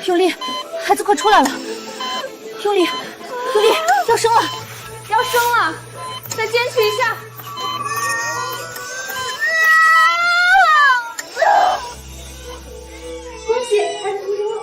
用力，孩子快出来了！用力，用力，要生了，要生了，再坚持一下。恭喜，孩子出生了。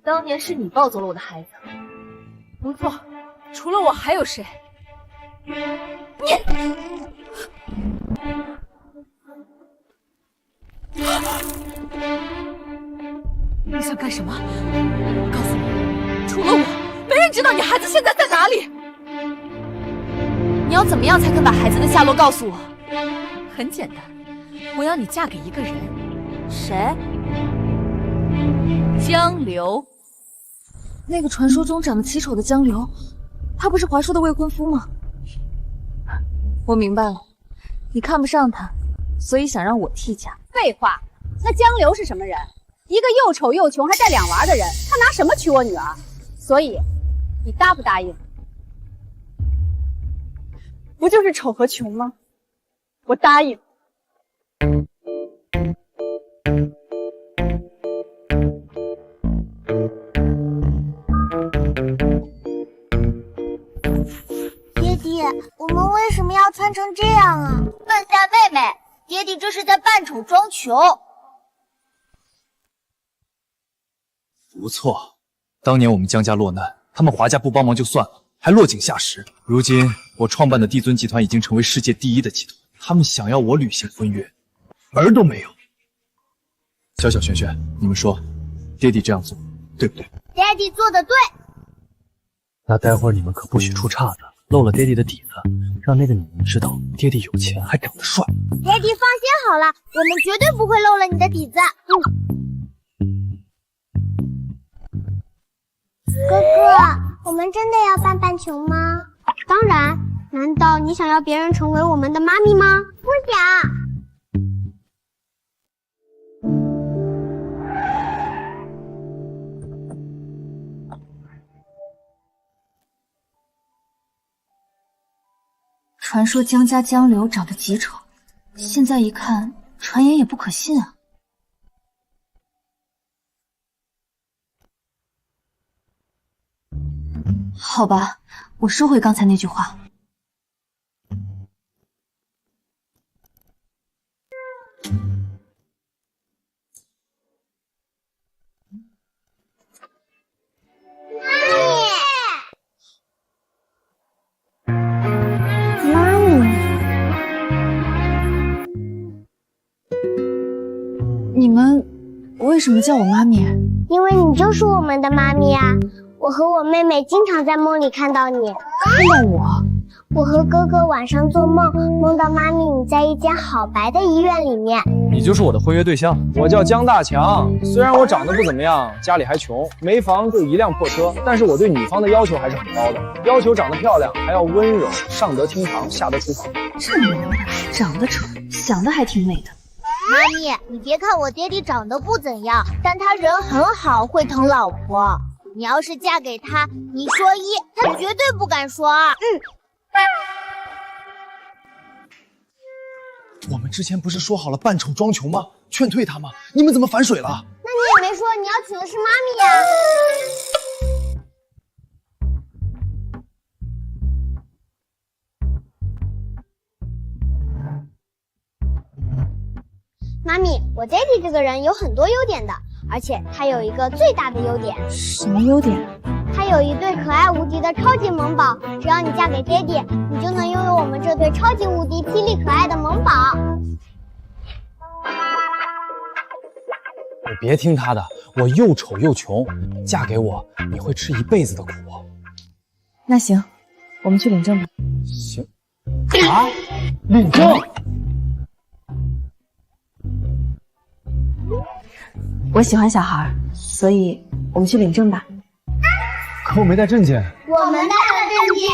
当年是你抱走了我的孩子，不错，除了我还有谁？你想干什么？告诉我，除了我，没人知道你孩子现在在哪里。你要怎么样才肯把孩子的下落告诉我？很简单，我要你嫁给一个人。谁？江流。那个传说中长得奇丑的江流，他不是华叔的未婚夫吗？我明白了，你看不上他，所以想让我替嫁。废话，那江流是什么人？一个又丑又穷还带2娃的人，他拿什么娶我女儿？所以，你答不答应？不就是丑和穷吗？我答应。爹地，我们为什么要穿成这样啊？笨蛋妹妹，爹地这是在扮丑装穷。不错，当年我们江家落难，他们华家不帮忙就算了，还落井下石。如今我创办的帝尊集团已经成为世界第1的集团，他们想要我履行婚约，门儿都没有。小小璇璇，你们说，爹地这样做对不对？爹地做的对。那待会儿你们可不许出岔子，露了爹地的底子，让那个女人知道爹地有钱还长得帅。爹地放心好了，我们绝对不会漏了你的底子。哥哥，我们真的要扮穷吗？当然，难道你想要别人成为我们的妈咪吗？不想。传说江家江流长得极丑，现在一看，传言也不可信啊。好吧，我收回刚才那句话。妈咪，你们为什么叫我妈咪？因为你就是我们的妈咪啊！我和我妹妹经常在梦里看到你。看到我？我和哥哥晚上做梦，梦到妈咪你在一间好白的医院里面。你就是我的婚约对象。我叫江大强，虽然我长得不怎么样，家里还穷，没房就1辆破车，但是我对女方的要求还是很高的，要求长得漂亮，还要温柔，上得厅堂，下得厨房。这么牛的，长得丑，想的还挺美的。妈咪，你别看我爹地长得不怎样，但他人很好，会疼老婆。你要是嫁给他，你说1，他绝对不敢说2。我们之前不是说好了扮丑装穷吗？劝退他吗？你们怎么反水了？那你也没说你要娶的是妈咪呀。妈咪，我爹地这个人有很多优点的，而且他有一个最大的优点。什么优点？他有一对可爱无敌的超级萌宝，只要你嫁给爹地，你就能拥有我们这对超级无敌霹雳可爱的萌宝。你别听他的，我又丑又穷，嫁给我你会吃1辈子的苦。那行，我们去领证吧。行。啊？领证？我喜欢小孩，所以我们去领证吧。可我没带证件。我们带了证件。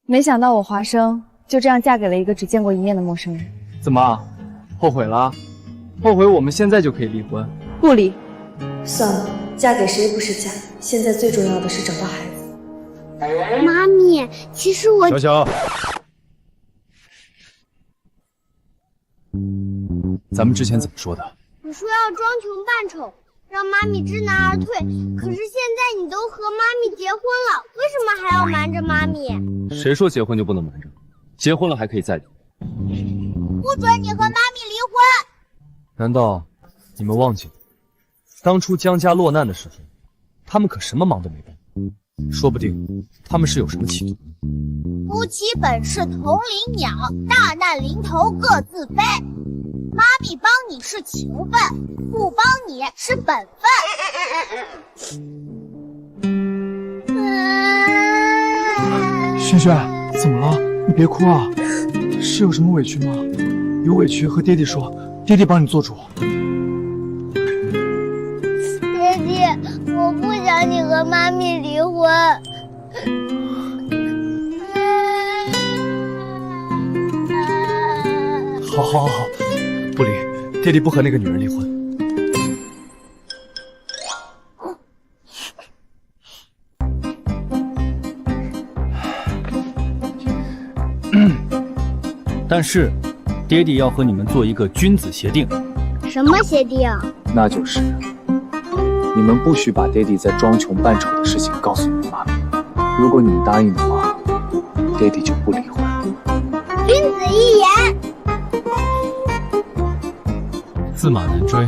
没想到我华生就这样嫁给了一个只见过一面的陌生人。怎么，后悔了？后悔我们现在就可以离婚？不离。算了，嫁给谁不是嫁，现在最重要的是找到孩子。妈咪，其实我……小小，咱们之前怎么说的？我说要装穷扮丑，让妈咪知难而退。可是现在你都和妈咪结婚了，为什么还要瞒着妈咪？谁说结婚就不能瞒着？结婚了还可以再离。不准你和妈咪离婚！难道你们忘记了，当初江家落难的时候，他们可什么忙都没帮，说不定他们是有什么企图。夫妻本是同林鸟，大难临头各自飞。妈咪帮你是情分，不帮你是本分。萱萱，怎么了？你别哭啊，是有什么委屈吗？有委屈和爹地说，爹地帮你做主。爹地，我不想你和妈咪离婚。好，不离，爹地不和那个女人离婚。但是，爹地要和你们做一个君子协定。什么协定？那就是你们不许把爹地在装穷扮丑的事情告诉你妈咪。如果你们答应的话，爹地就不离婚。君子一言。驷马难追，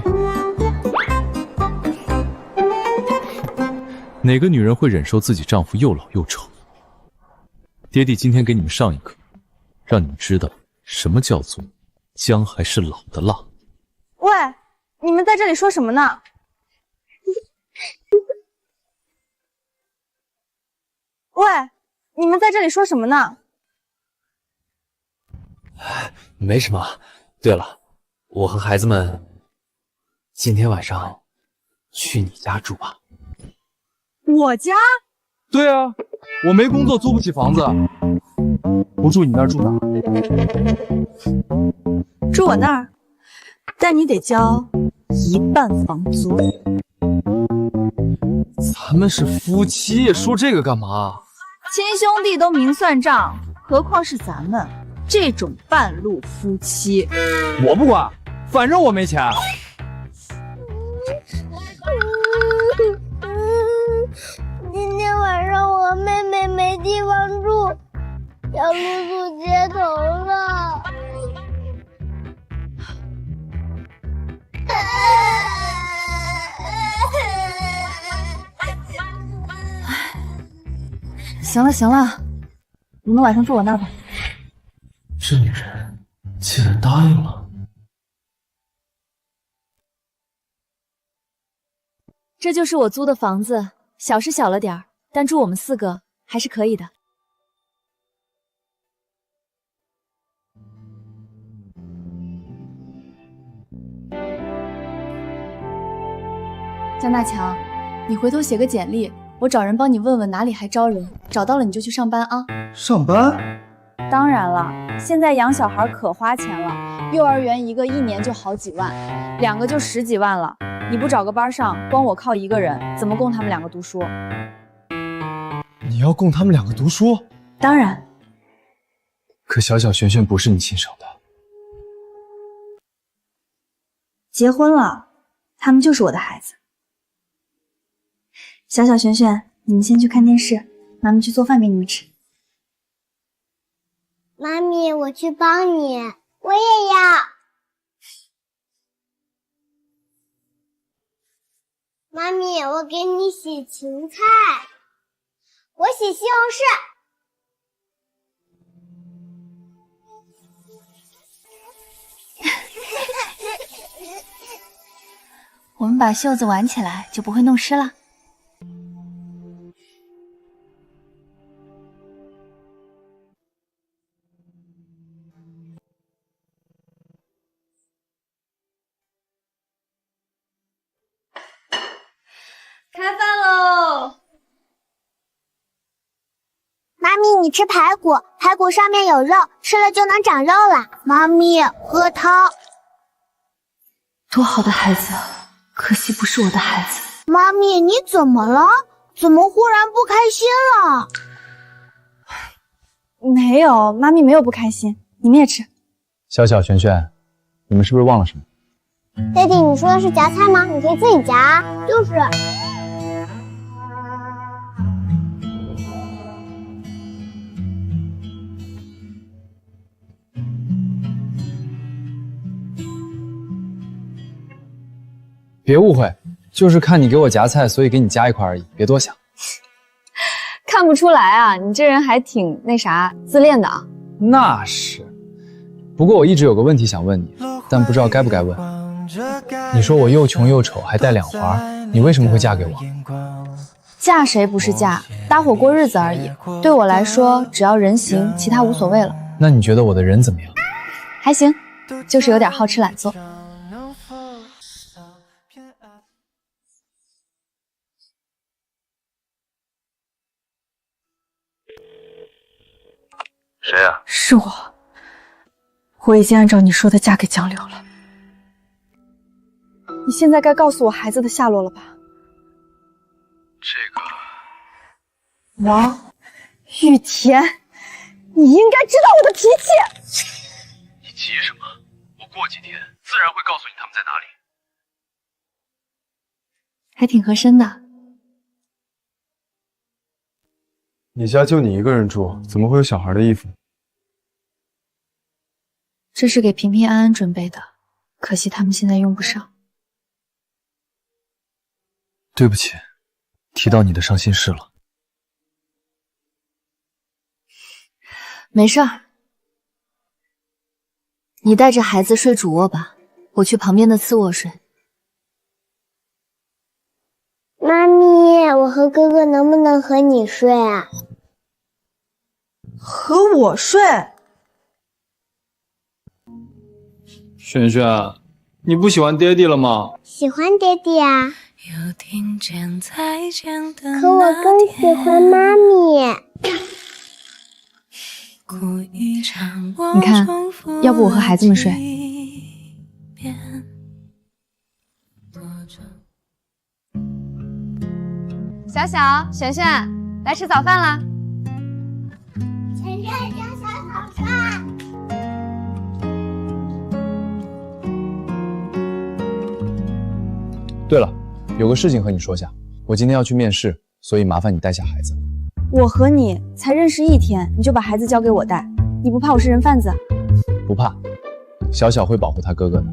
哪个女人会忍受自己丈夫又老又丑？爹地今天给你们上一课，让你们知道什么叫做姜还是老的辣。喂，你们在这里说什么呢？喂，你们在这里说什么呢？没什么。对了，我和孩子们今天晚上去你家住吧。我家？对啊，我没工作，租不起房子，不住你那儿住哪儿？住我那儿，但你得交1半房租。咱们是夫妻，说这个干嘛？亲兄弟都明算账，何况是咱们这种半路夫妻？我不管，反正我没钱。今天晚上我和妹妹没地方住，要露宿街头了。行了，你们晚上住我那儿吧。这女人竟然答应了。这就是我租的房子，小是小了点儿，但住我们4个还是可以的。江大强，你回头写个简历，我找人帮你问问哪里还招人，找到了你就去上班啊。上班？当然了，现在养小孩可花钱了，幼儿园1个1年就好几万，2个就10几万了。你不找个班上，光我靠1个人，怎么供他们2个读书？你要供他们2个读书？当然。可小小璇璇不是你亲生的。结婚了，他们就是我的孩子。小小璇璇，你们先去看电视，妈咪去做饭给你们吃。妈咪，我去帮你。我也要。妈咪，我给你洗芹菜，我洗西红柿。我们把袖子挽起来，就不会弄湿了。妈咪，你吃排骨，排骨上面有肉，吃了就能长肉了。妈咪，喝汤。多好的孩子，可惜不是我的孩子。妈咪，你怎么了？怎么忽然不开心了？没有，妈咪没有不开心，你们也吃。小小、璇璇，你们是不是忘了什么？爹地，你说的是夹菜吗？你可以自己夹啊。就是。别误会，就是看你给我夹菜，所以给你夹一块而已，别多想。看不出来啊，你这人还挺那啥自恋的啊。那是，不过我一直有个问题想问你，但不知道该不该问。你说我又穷又丑，还带两环，你为什么会嫁给我？嫁谁不是嫁，搭伙过日子而已。对我来说，只要人行，其他无所谓了。那你觉得我的人怎么样？还行，就是有点好吃懒做。谁呀？是我，我已经按照你说的嫁给江流了。你现在该告诉我孩子的下落了吧？这个，王雨田，你应该知道我的脾气。你急什么？我过几天自然会告诉你他们在哪里。还挺合身的。你家就你一个人住，怎么会有小孩的衣服？这是给平平安安准备的，可惜他们现在用不上。对不起，提到你的伤心事了。没事儿，你带着孩子睡主卧吧，我去旁边的次卧睡。妈咪，我和哥哥能不能和你睡啊？和我睡？璇璇，你不喜欢爹地了吗？喜欢爹地啊，可我更喜欢妈咪。你看，要不我和孩子们睡？小小、璇璇，来吃早饭啦！璇璇叫小小帅。对了，有个事情和你说下，我今天要去面试，所以麻烦你带下孩子。我和你才认识1天，你就把孩子交给我带，你不怕我是人贩子？不怕，小小会保护他哥哥的。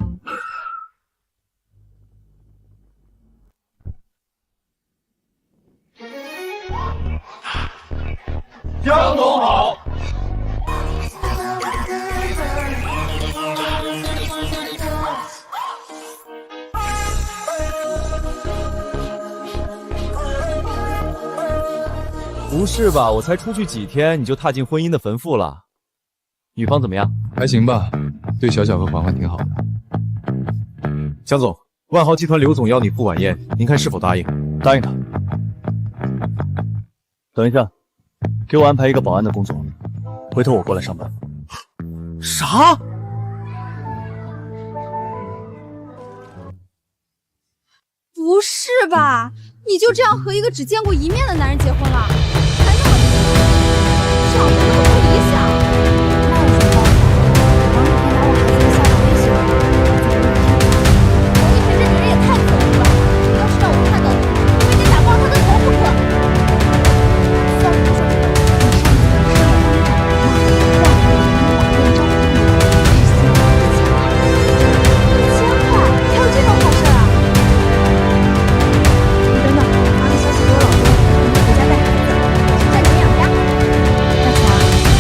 江总好。不是吧？我才出去几天，你就踏进婚姻的坟墓了？女方怎么样？还行吧，对小小和环环挺好的。江总，万豪集团刘总要你赴晚宴，您看是否答应？答应他。等一下，给我安排一个保安的工作，回头我过来上班。啥？不是吧？你就这样和一个只见过一面的男人结婚了？还那么长得那么不理想？那有什么办法？王雨田拿我孩子的下落威胁我，王雨田这个人也太可恶了！要是让我看到他，我非得打爆他的头不可！算了，不说这个，你上次是让我让他们把店招聘你，是1000块，还有这种好事啊！等等，发个消息给我老公，让他回家带孩子，占你养家。大乔，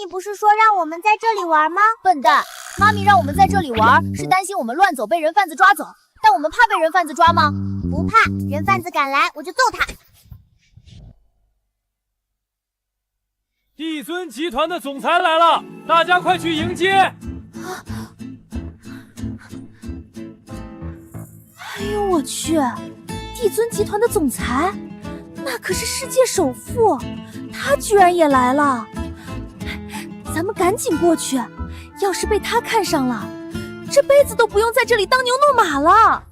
咪不是说让我们在这里玩吗？笨蛋，妈咪让我们在这里玩，是担心我们乱走被人贩子抓走。但我们怕被人贩子抓吗？不怕，人贩子敢来，我就揍他。帝尊集团的总裁来了，大家快去迎接！哎呦我去，帝尊集团的总裁，那可是世界首富，他居然也来了。咱们赶紧过去，要是被他看上了，这辈子都不用在这里当牛弄马了。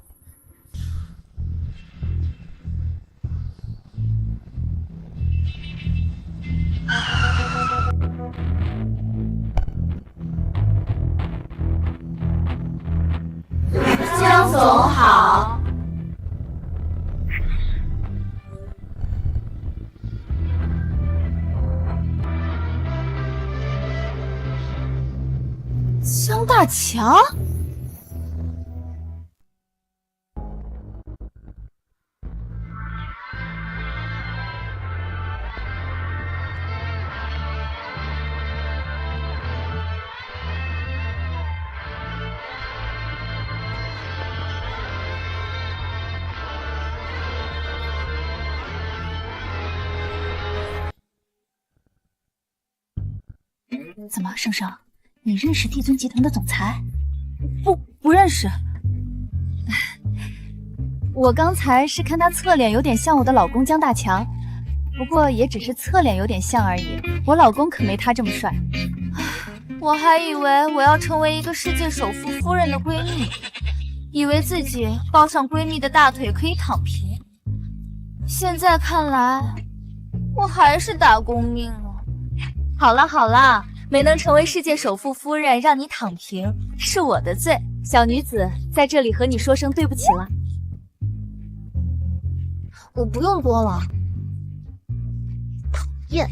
江总好。江大强，怎么，生生，你认识帝尊集团的总裁？不认识。我刚才是看他侧脸有点像我的老公江大强，不过也只是侧脸有点像而已。我老公可没他这么帅。我还以为我要成为一个世界首富夫人的闺蜜，以为自己抱上闺蜜的大腿可以躺平。现在看来，我还是打工命了。好了好了，没能成为世界首富夫人，让你躺平是我的罪。小女子在这里和你说声对不起了。我不用多了。讨厌！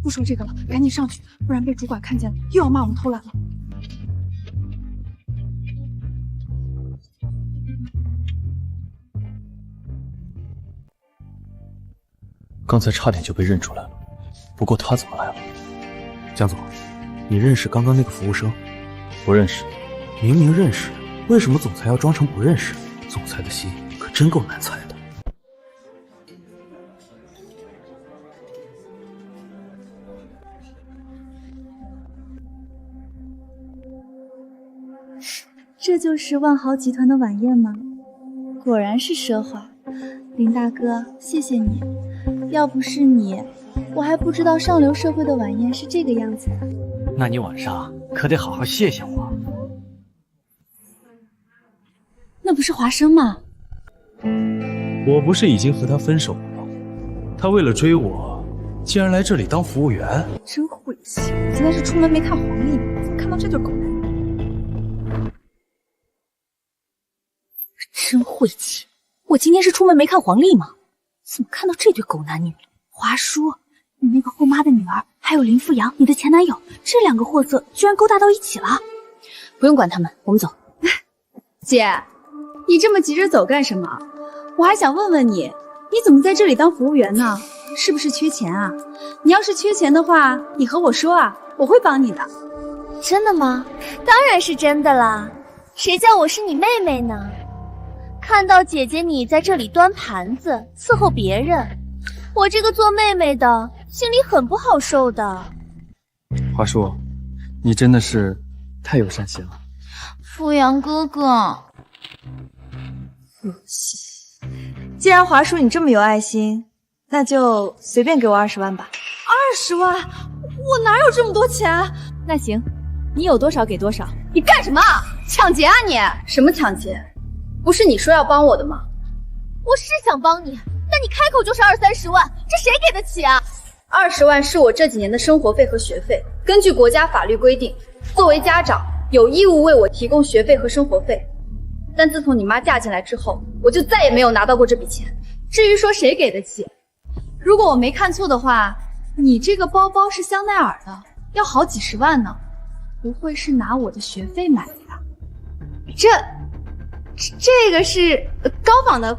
不说这个了，赶紧上去，不然被主管看见了，又要骂我们偷懒了。刚才差点就被认出来了，不过他怎么来了？江总，你认识刚刚那个服务生？不认识。明明认识，为什么总裁要装成不认识？总裁的心可真够难猜的。这就是万豪集团的晚宴吗？果然是奢华。林大哥，谢谢你，要不是你，我还不知道上流社会的晚宴是这个样子的。那你晚上可得好好谢谢我。那不是华生吗？我不是已经和他分手了吗？他为了追我，竟然来这里当服务员，真晦气！今天是出门没看黄历吗？怎么看到这对狗男女？真晦气！我今天是出门没看黄历吗？怎么看到这对狗男女了？华叔，你那个后妈的女儿，还有林富阳，你的前男友，这两个货色居然勾搭到一起了！不用管他们，我们走。姐，你这么急着走干什么？我还想问问你，你怎么在这里当服务员呢？是不是缺钱啊？你要是缺钱的话，你和我说啊，我会帮你的。真的吗？当然是真的啦，谁叫我是你妹妹呢？看到姐姐你在这里端盘子伺候别人，我这个做妹妹的心里很不好受的。华叔，你真的是太有善心了。富阳哥哥，既然华叔你这么有爱心，那就随便给我20万吧。20万？我哪有这么多钱？那行，你有多少给多少。你干什么？抢劫啊你！什么抢劫？不是你说要帮我的吗？我是想帮你，但你开口就是20-30万，这谁给得起啊？20万是我这几年的生活费和学费，根据国家法律规定，作为家长有义务为我提供学费和生活费。但自从你妈嫁进来之后，我就再也没有拿到过这笔钱。至于说谁给得起，如果我没看错的话，你这个包包是香奈儿的，要好几十万呢，不会是拿我的学费买的吧？这个是高仿的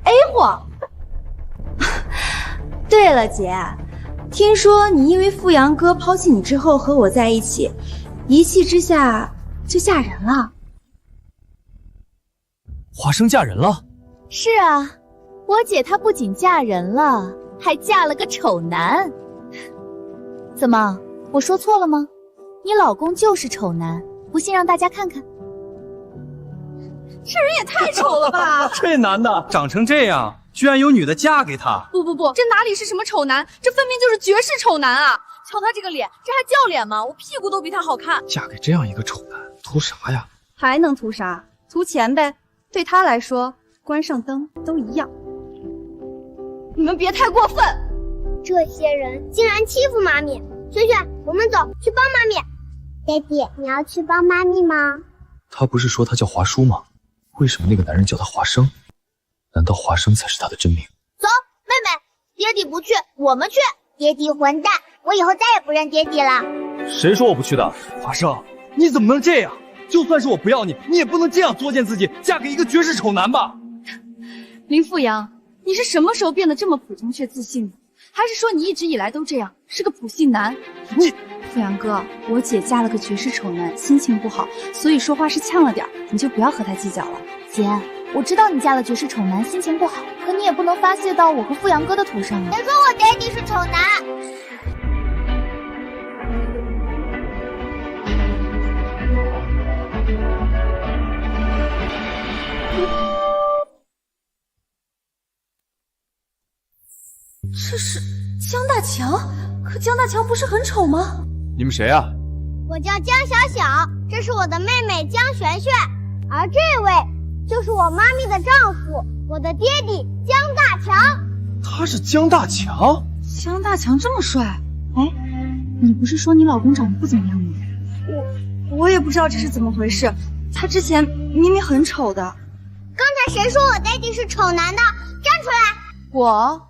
A 货。对了姐，听说你因为富阳哥抛弃你之后和我在一起，一气之下就嫁人了。华生嫁人了？是啊，我姐她不仅嫁人了，还嫁了个丑男。怎么，我说错了吗？你老公就是丑男，不信让大家看看。这人也太丑了吧！这男的长成这样，居然有女的嫁给他？不，这哪里是什么丑男，这分明就是绝世丑男啊！瞧他这个脸，这还叫脸吗？我屁股都比他好看。嫁给这样一个丑男，图啥呀？还能图啥？图钱呗。对他来说，关上灯都一样。你们别太过分！这些人竟然欺负妈咪！萱萱，我们走，去帮妈咪。爹地，你要去帮妈咪吗？他不是说他叫华叔吗？为什么那个男人叫他华生？难道华生才是他的真名？走，妹妹，爹地不去，我们去。爹地混蛋，我以后再也不认爹地了。谁说我不去的？华生，你怎么能这样？就算是我不要你，你也不能这样作践自己，嫁给一个绝世丑男吧？林富阳，你是什么时候变得这么普通却自信的？还是说你一直以来都这样，是个普信男？你，富阳哥，我姐嫁了个绝世丑男，心情不好，所以说话是呛了点，你就不要和他计较了。姐，我知道你嫁了绝世丑男，心情不好，可你也不能发泄到我和富阳哥的头上啊。别说我爹地是丑男。这是江大强，可江大强不是很丑吗？你们谁啊？我叫江小小，这是我的妹妹江璇璇，而这位就是我妈咪的丈夫，我的爹地江大强。他是江大强？江大强这么帅？哎，你不是说你老公长得不怎么样吗？我也不知道这是怎么回事，他之前明明很丑的。刚才谁说我爹地是丑男的？站出来！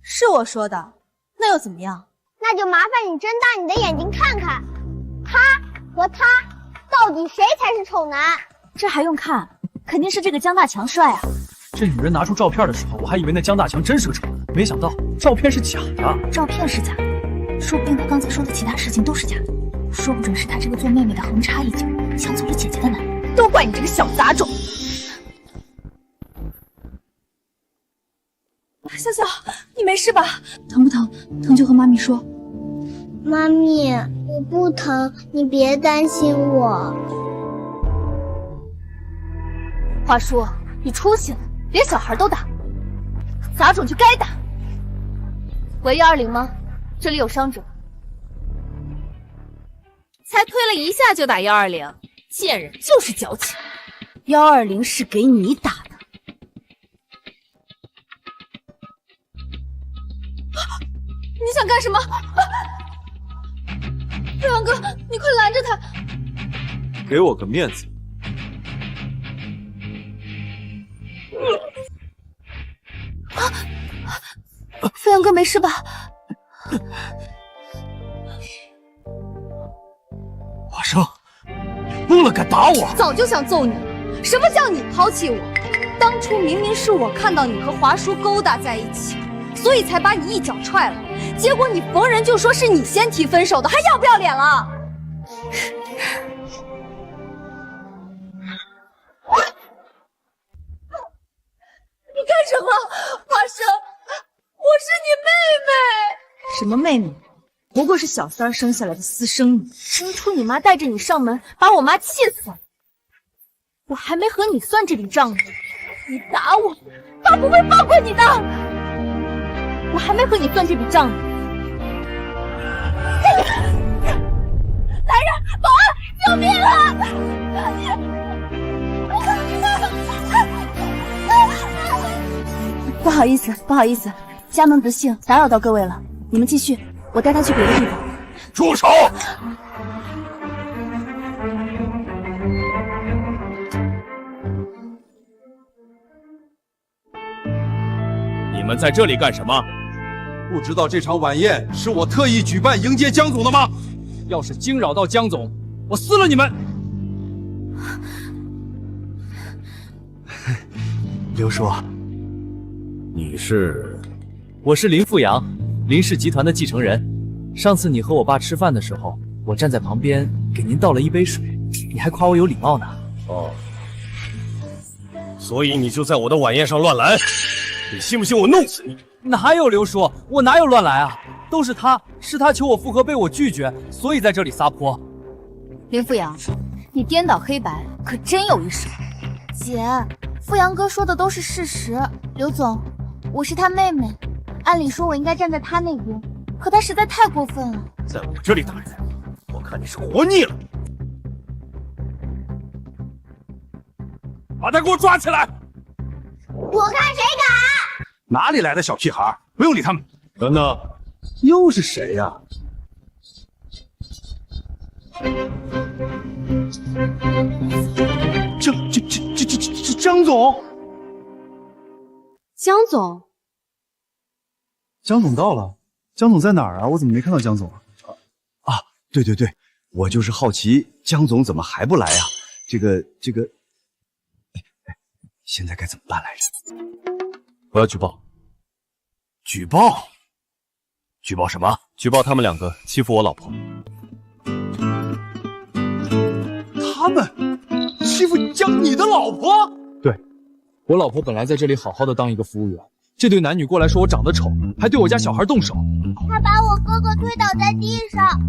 是我说的，那又怎么样？那就麻烦你睁大你的眼睛看看，他和他到底谁才是丑男？这还用看？肯定是这个江大强帅啊！这女人拿出照片的时候，我还以为那江大强真是个丑男，没想到照片是假的。照片是假的，说不定他刚才说的其他事情都是假的，说不准是他这个做妹妹的横插一脚，抢走了姐姐的男人。都怪你这个小杂种！笑笑，你没事吧？疼不疼？疼就和妈咪说。妈咪，我不疼，你别担心我。华叔，你出息了，连小孩都打，杂种就该打。喂120吗？这里有伤者。才推了一下就打120，贱人就是矫情。120是给你打的。你想干什么？富阳哥，你快拦着他！给我个面子。富阳哥没事吧？华生，疯了敢打我！早就想揍你了！什么叫你抛弃我？当初明明是我看到你和华叔勾搭在一起，所以才把你一脚踹了。结果你逢人就说是你先提分手的，还要不要脸了？你干什么？华生，我是你妹妹。什么妹妹？不过是小三生下来的私生女。当初你妈带着你上门，把我妈气死了。我还没和你算这笔账呢，你打我，爸不会放过你的。我还没和你算这笔账呢。来人，保安，救命啊！不好意思，不好意思，家门不幸，打扰到各位了。你们继续，我带他去别的地方。住手！你们在这里干什么？不知道这场晚宴是我特意举办迎接江总的吗？要是惊扰到江总，我撕了你们！刘叔，你是？我是林富阳，林氏集团的继承人。上次你和我爸吃饭的时候，我站在旁边给您倒了一杯水，你还夸我有礼貌呢。哦，所以你就在我的晚宴上乱来，你信不信我弄死你？哪有刘叔，我哪有乱来啊？都是他求我复合被我拒绝，所以在这里撒泼。林富阳，你颠倒黑白可真有一手。姐，富阳哥说的都是事实。刘总，我是他妹妹，按理说我应该站在他那边，可他实在太过分了。在我这里打人，我看你是活腻了。把他给我抓起来！我看谁敢！哪里来的小屁孩？不用理他们。等等，又是谁呀？张总。江总，江总到了。江总在哪儿啊？我怎么没看到江总啊？啊，对，我就是好奇江总怎么还不来啊？这个，现在该怎么办来着？我要举报。举报？举报什么？举报他们两个欺负我老婆。他们欺负你的老婆？对，我老婆本来在这里好好的当一个服务员，这对男女过来说我长得丑，还对我家小孩动手。他把我哥哥推倒在地上。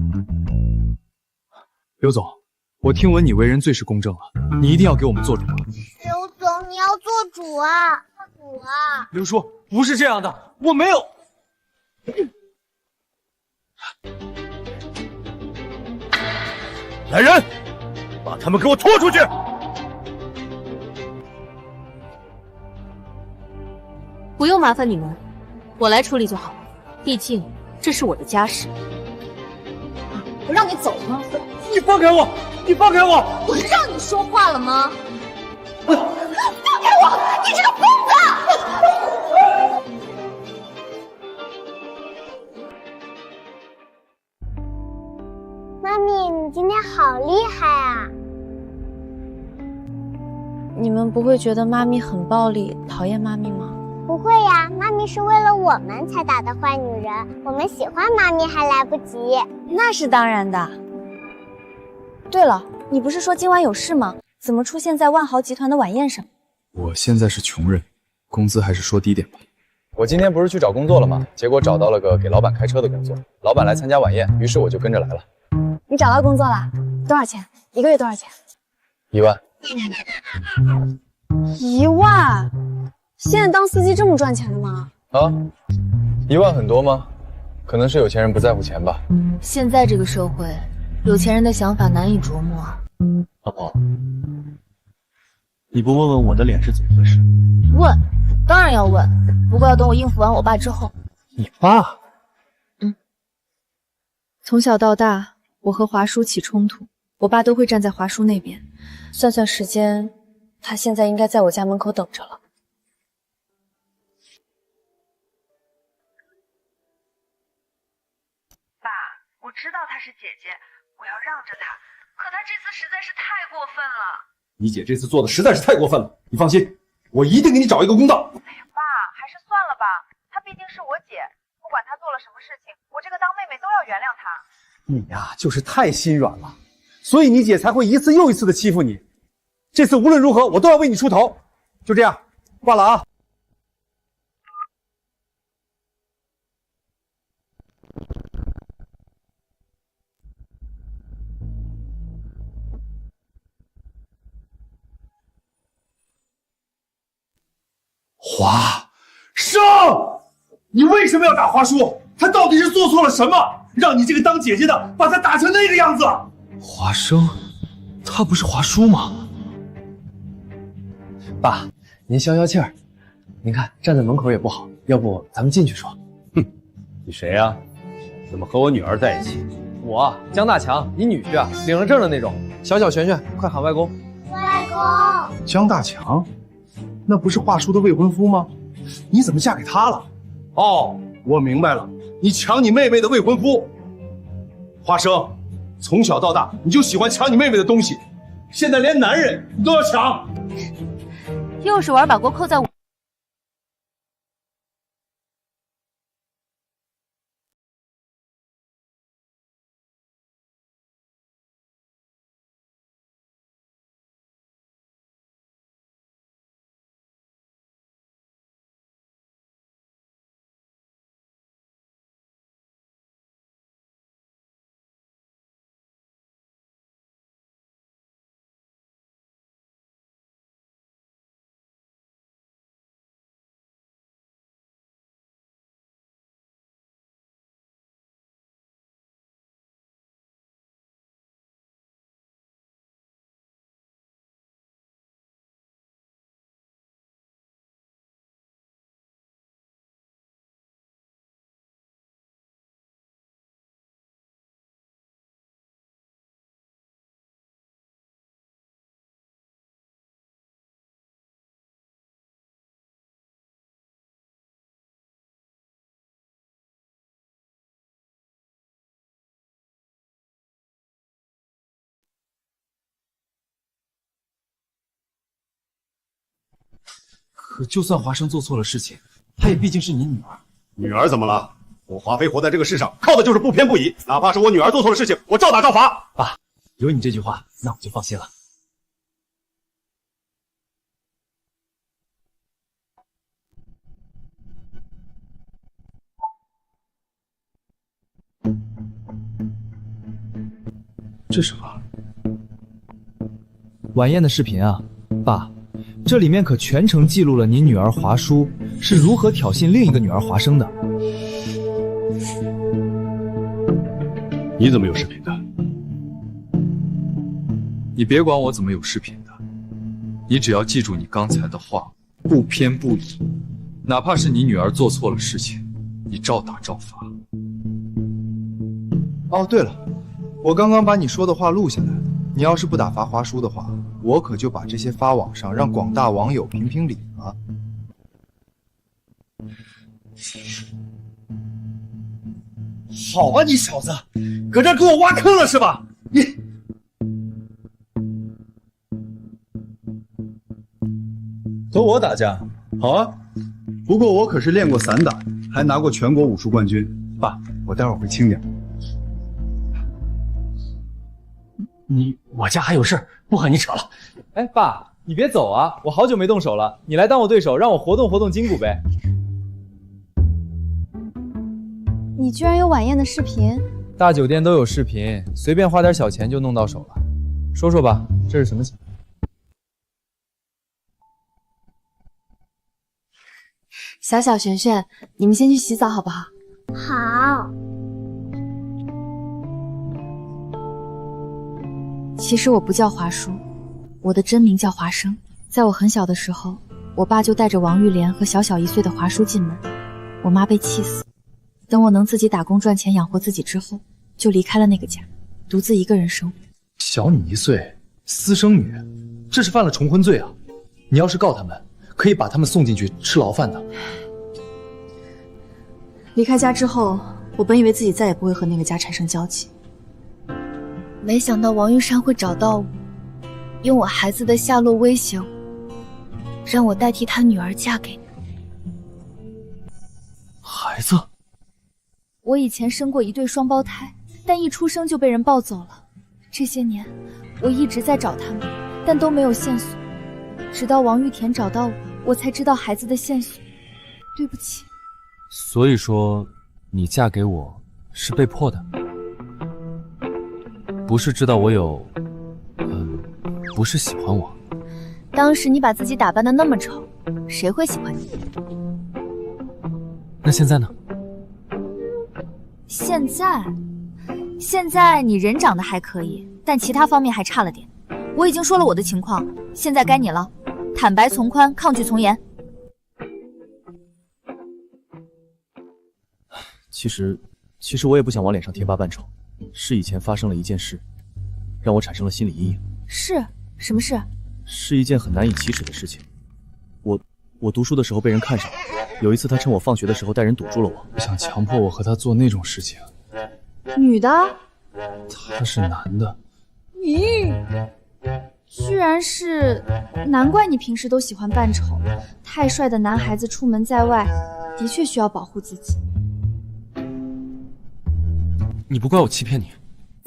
刘总，我听闻你为人最是公正了，你一定要给我们做主。刘总，你要做主啊！做主啊！刘叔，不是这样的，我没有。来人，把他们给我拖出去！不用麻烦你们，我来处理就好了。毕竟这是我的家事。我让你走吗？你放开我！你放开我！我让你说话了吗？放开我！你这个疯子！妈咪，你今天好厉害啊！你们不会觉得妈咪很暴力，讨厌妈咪吗？不会呀，妈咪是为了我们才打的坏女人，我们喜欢妈咪还来不及。那是当然的。对了，你不是说今晚有事吗？怎么出现在万豪集团的晚宴上？我现在是穷人，工资还是说低点吧。我今天不是去找工作了吗？结果找到了个给老板开车的工作，老板来参加晚宴，于是我就跟着来了。你找到工作了？多少钱？一个月多少钱1万。1万？现在当司机这么赚钱的吗？啊，1万很多吗？可能是有钱人不在乎钱吧。现在这个社会，有钱人的想法难以琢磨。老婆，你不问问我的脸是怎么回事？问，当然要问，不过要等我应付完我爸之后。你爸？从小到大，我和华叔起冲突，我爸都会站在华叔那边。算算时间，他现在应该在我家门口等着了。爸，我知道她是姐姐，我要让着她，可她这次实在是太过分了。你姐这次做的实在是太过分了，你放心，我一定给你找一个公道。哎呀，爸，还是算了吧，她毕竟是我姐，不管她做了什么事情，我这个当妹妹都要原谅她。你呀，就是太心软了，所以你姐才会一次又一次的欺负你。这次无论如何，我都要为你出头。就这样，挂了啊。华生，你为什么要打华叔？他到底是做错了什么，让你这个当姐姐的把他打成那个样子？华生，他不是华叔吗？爸，您消消气儿。您看站在门口也不好，要不咱们进去说。哼，你谁呀？怎么和我女儿在一起？我江大强，你女婿啊，领了证的那种。小璇璇，快喊外公。外公。江大强，那不是华叔的未婚夫吗？你怎么嫁给他了？哦，我明白了，你抢你妹妹的未婚夫。华生，从小到大你就喜欢抢你妹妹的东西，现在连男人你都要抢。又是玩把锅扣在我。可就算华生做错了事情，她也毕竟是你女儿。女儿怎么了？我华妃活在这个世上，靠的就是不偏不倚。哪怕是我女儿做错了事情，我照打照罚。爸，有你这句话，那我就放心了。这什么？晚宴的视频啊，爸，这里面可全程记录了你女儿华舒是如何挑衅另一个女儿华生的。你怎么有视频的？你别管我怎么有视频的，你只要记住你刚才的话，不偏不倚，哪怕是你女儿做错了事情，你照打照罚。哦，对了，我刚刚把你说的话录下来了。你要是不打罚华舒的话，我可就把这些发网上，让广大网友评评理了。好啊，你小子，搁这给我挖坑了是吧？你和我打架？好啊，不过我可是练过散打，还拿过全国武术冠军。爸，我待会儿会轻点。我家还有事，不和你扯了。哎，爸，你别走啊！我好久没动手了，你来当我对手，让我活动活动筋骨呗。你居然有晚宴的视频？大酒店都有视频，随便花点小钱就弄到手了。说说吧，这是什么钱？小小璇璇，你们先去洗澡好不好？好。其实我不叫华舒，我的真名叫华生。在我很小的时候，我爸就带着王玉莲和小小1岁的华舒进门，我妈被气死。等我能自己打工赚钱养活自己之后，就离开了那个家，独自一个人生活。小你1岁，私生女，这是犯了重婚罪啊！你要是告他们，可以把他们送进去吃牢饭的。离开家之后，我本以为自己再也不会和那个家产生交集，没想到王玉山会找到我，用我孩子的下落威胁我，让我代替他女儿嫁给你。孩子？我以前生过1对双胞胎，但一出生就被人抱走了。这些年，我一直在找他们，但都没有线索。直到王玉田找到我，我才知道孩子的线索。对不起。所以说，你嫁给我是被迫的，不是知道我有，不是喜欢我。当时你把自己打扮得那么丑，谁会喜欢你？那现在呢？现在你人长得还可以，但其他方面还差了点。我已经说了我的情况，现在该你了。坦白从宽，抗拒从严。其实我也不想往脸上贴8瓣丑，是以前发生了一件事，让我产生了心理阴影。是什么事？是一件很难以启齿的事情。我读书的时候被人看上了，有一次他趁我放学的时候带人堵住了我，想强迫我和他做那种事情。女的？他是男的。你居然是，难怪你平时都喜欢扮丑。太帅的男孩子出门在外，的确需要保护自己。你不怪我欺骗你？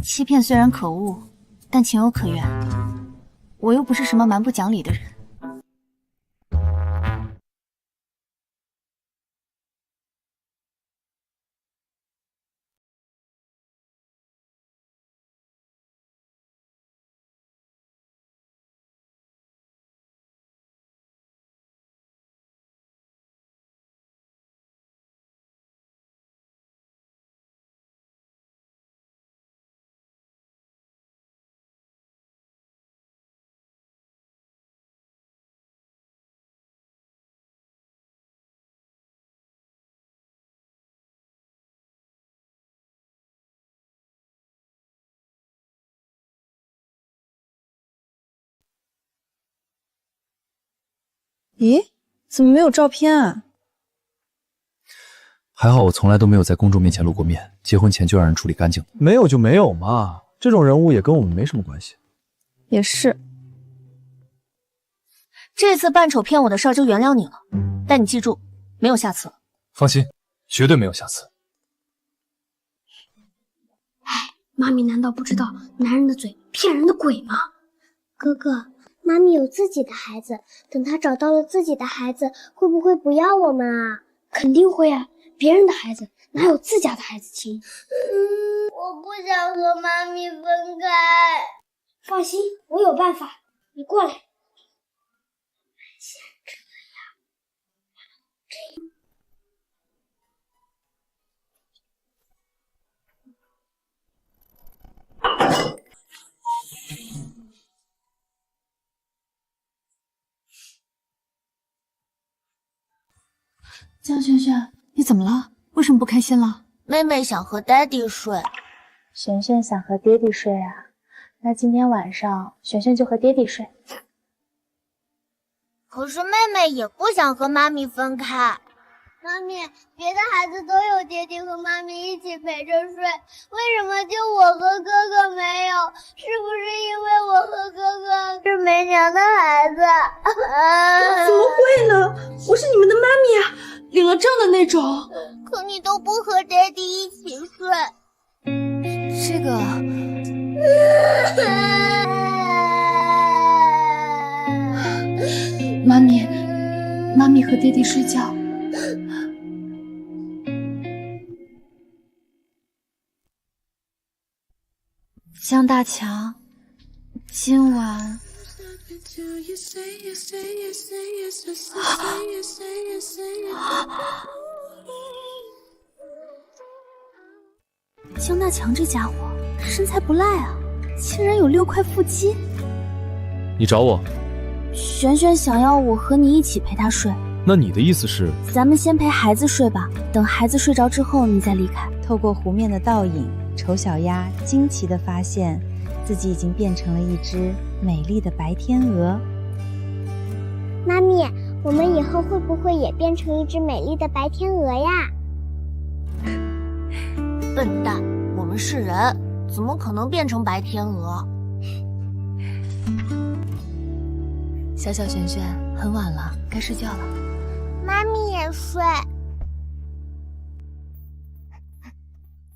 欺骗虽然可恶，但情有可原。我又不是什么蛮不讲理的人。咦，怎么没有照片啊？还好我从来都没有在公众面前露过面，结婚前就让人处理干净了。没有就没有嘛，这种人物也跟我们没什么关系。也是。这次扮丑骗我的事儿就原谅你了，但你记住，没有下次了。放心，绝对没有下次。妈咪难道不知道男人的嘴骗人的鬼吗？哥哥，妈咪有自己的孩子，等她找到了自己的孩子，会不会不要我们啊？肯定会啊，别人的孩子哪有自家的孩子亲？我不想和妈咪分开。放心，我有办法，你过来。江璇璇，你怎么了？为什么不开心了？妹妹想和爹地睡。璇璇想和爹地睡啊？那今天晚上璇璇就和爹地睡。可是妹妹也不想和妈咪分开。妈咪，别的孩子都有爹地和妈咪一起陪着睡，为什么就我和哥哥没有？是不是因为我和哥哥是没娘的孩子？怎么会呢？我是你们的妈咪啊，领了证的那种。可你都不和爹地一起睡。这个……妈咪和爹地睡觉。江大强，今晚江大强这家伙身材不赖啊，竟然有6块腹肌。你找我？璇璇想要我和你一起陪她睡。那你的意思是？咱们先陪孩子睡吧，等孩子睡着之后你再离开。透过湖面的倒影，丑小鸭惊奇地发现自己已经变成了一只美丽的白天鹅。妈咪，我们以后会不会也变成一只美丽的白天鹅呀？笨蛋，我们是人，怎么可能变成白天鹅？小小璇璇，很晚了，该睡觉了。妈咪也睡。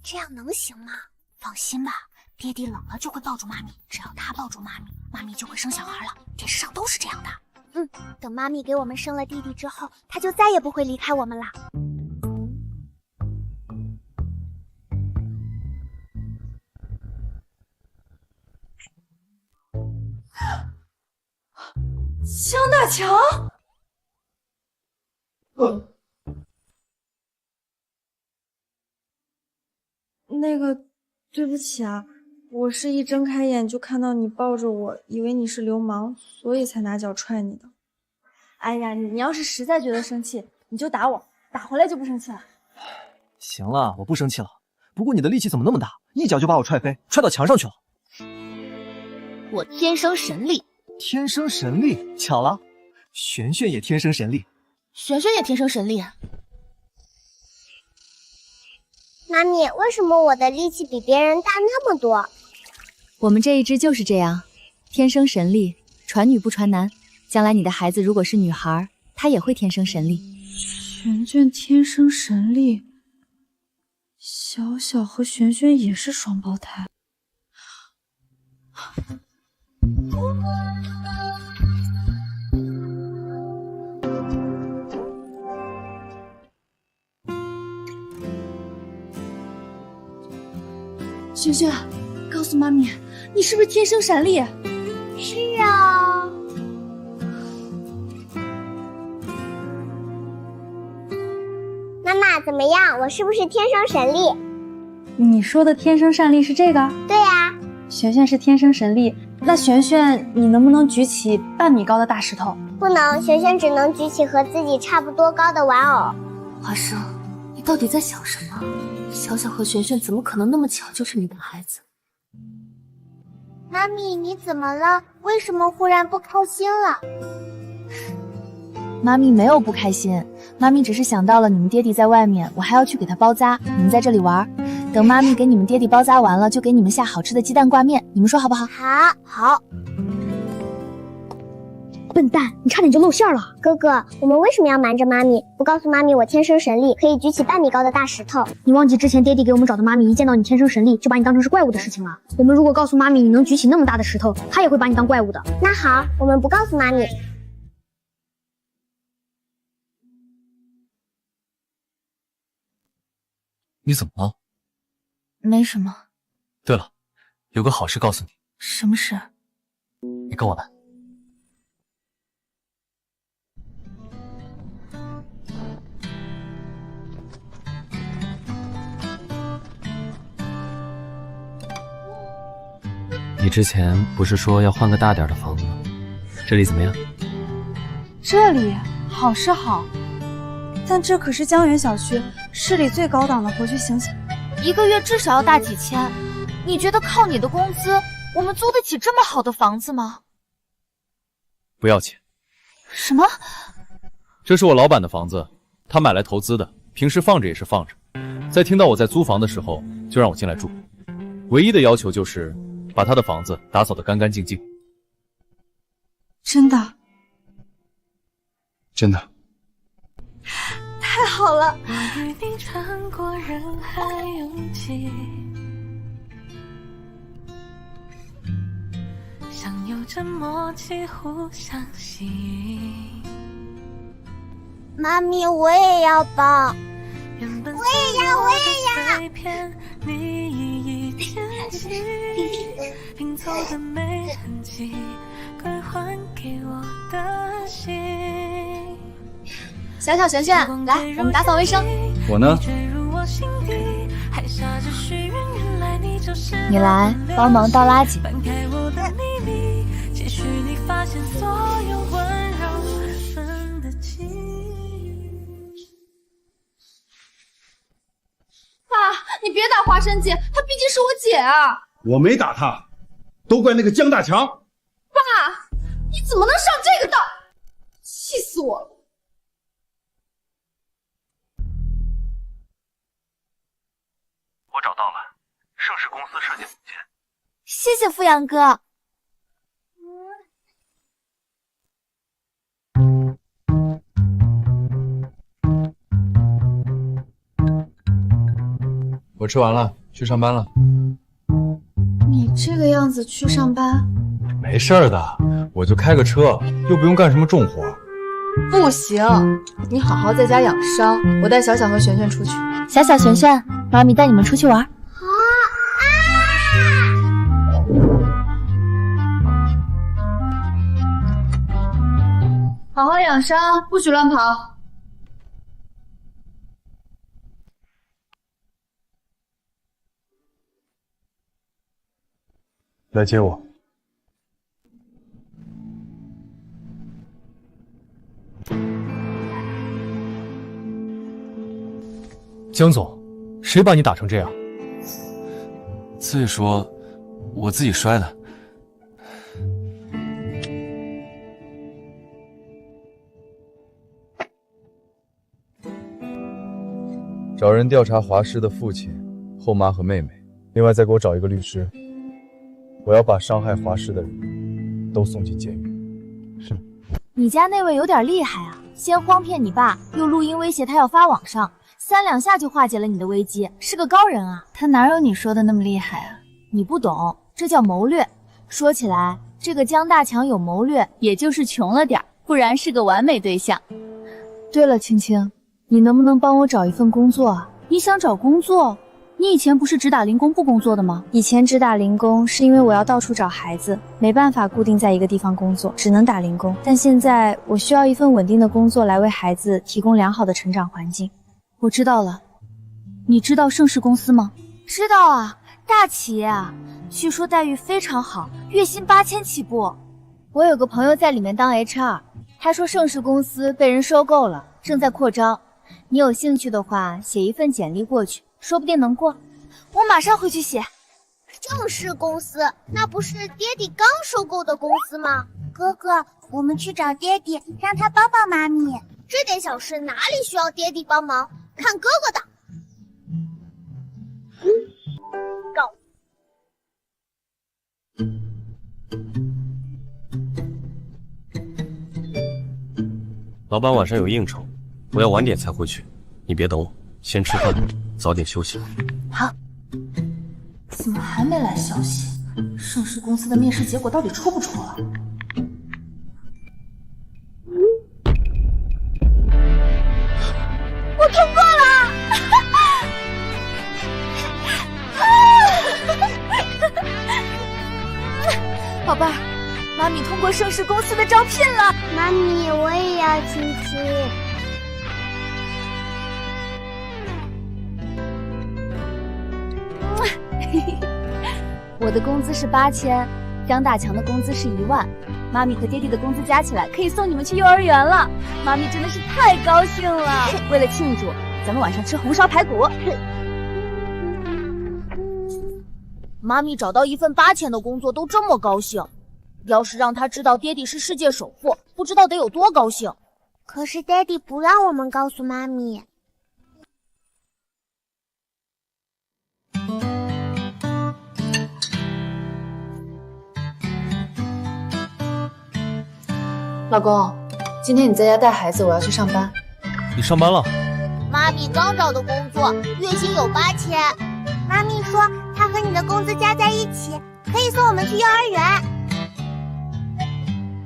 这样能行吗？放心吧，爹地冷了就会抱住妈咪，只要他抱住妈咪，妈咪就会生小孩了。电视上都是这样的。等妈咪给我们生了弟弟之后，他就再也不会离开我们了。江大强，那个，对不起啊，我是一睁开眼就看到你抱着我，以为你是流氓，所以才拿脚踹你的。哎呀，你要是实在觉得生气，你就打我，打回来就不生气了。行了，我不生气了。不过你的力气怎么那么大，一脚就把我踹飞，踹到墙上去了。我天生神力。天生神力，巧了，璇璇也天生神力。璇璇也天生神力。妈咪，为什么我的力气比别人大那么多？我们这一支就是这样，天生神力，传女不传男。将来你的孩子如果是女孩，她也会天生神力。璇璇天生神力，小小和璇璇也是双胞胎。璇璇，告诉妈咪，你是不是天生神力？是啊。妈妈怎么样？我是不是天生神力？你说的天生善力是这个？对呀。璇璇是天生神力，那璇璇你能不能举起半米高的大石头？不能，璇璇只能举起和自己差不多高的玩偶。华生，你到底在想什么？小小和璇璇怎么可能那么巧就是你的孩子？妈咪，你怎么了？为什么忽然不开心了？妈咪没有不开心，妈咪只是想到了你们爹地在外面，我还要去给他包扎，你们在这里玩。等妈咪给你们爹地包扎完了，就给你们下好吃的鸡蛋挂面，你们说好不好？好。笨蛋，你差点就露馅了。哥哥，我们为什么要瞒着妈咪，不告诉妈咪我天生神力可以举起半米高的大石头？你忘记之前爹地给我们找的妈咪，一见到你天生神力就把你当成是怪物的事情了。我们如果告诉妈咪你能举起那么大的石头，她也会把你当怪物的。那好，我们不告诉妈咪。你怎么了？没什么。对了，有个好事告诉你。什么事？你跟我来。你之前不是说要换个大点的房子吗？这里怎么样？这里好是好，但这可是江源小区，市里最高档的，回去醒醒。一个月至少要大几千，你觉得靠你的工资，我们租得起这么好的房子吗？不要钱。什么？这是我老板的房子，他买来投资的，平时放着也是放着。在听到我在租房的时候，就让我进来住。唯一的要求就是把他的房子打扫得干干净净。真的？真的。太好了！我与你穿过人海拥挤，像有着默契互相吸引。妈咪，我也要抱。我也要，我也要。你一一填进拼凑的美痕迹，归还给我的心。小小璇璇，来，我们打扫卫生。我呢？你来帮忙倒垃圾。爸，你别打华生姐，她毕竟是我姐啊。我没打她，都怪那个江大强。爸，你怎么能上这个当？气死我了！我找到了，盛世公司设计总监。谢谢富阳哥。我吃完了，去上班了。你这个样子去上班？没事儿的，我就开个车，又不用干什么重活。不行，你好好在家养伤。我带小小和璇璇出去。小小、璇璇，妈咪带你们出去玩。好好养伤，不许乱跑。来接我。江总，谁把你打成这样？自己说，我自己摔的。找人调查华师的父亲、后妈和妹妹，另外再给我找一个律师。我要把伤害华师的人都送进监狱。是。你家那位有点厉害啊，先诓骗你爸，又录音威胁他要发网上，3两下就化解了你的危机，是个高人啊。他哪有你说的那么厉害啊？你不懂，这叫谋略。说起来，这个江大强有谋略，也就是穷了点，不然是个完美对象。对了，青青，你能不能帮我找一份工作啊？你想找工作？你以前不是只打零工不工作的吗？以前只打零工是因为我要到处找孩子，没办法固定在一个地方工作，只能打零工。但现在我需要一份稳定的工作来为孩子提供良好的成长环境。我知道了，你知道盛世公司吗？知道啊，大企业啊，据说待遇非常好，月薪8000起步。我有个朋友在里面当 HR， 他说盛世公司被人收购了，正在扩招。你有兴趣的话，写一份简历过去，说不定能过。我马上回去写。盛世公司，那不是爹地刚收购的公司吗？哥哥，我们去找爹地，让他帮帮妈咪。这点小事哪里需要爹地帮忙？看哥哥的。Go。老板晚上有应酬，我要晚点才回去，你别等我，先吃饭，早点休息。好。怎么还没来消息？盛世公司的面试结果到底出不出啊？我通过了！宝贝儿，妈咪通过盛世公司的招聘了。妈咪，我也要亲亲。我的工资是8000，江大强的工资是1万，妈咪和爹地的工资加起来可以送你们去幼儿园了，妈咪真的是太高兴了。为了庆祝，咱们晚上吃红烧排骨。妈咪找到一份8000的工作都这么高兴，要是让他知道爹地是世界首富，不知道得有多高兴。可是爹地不让我们告诉妈咪。老公，今天你在家带孩子，我要去上班。你上班了？妈咪刚找的工作，月薪有8000。妈咪说，她和你的工资加在一起，可以送我们去幼儿园。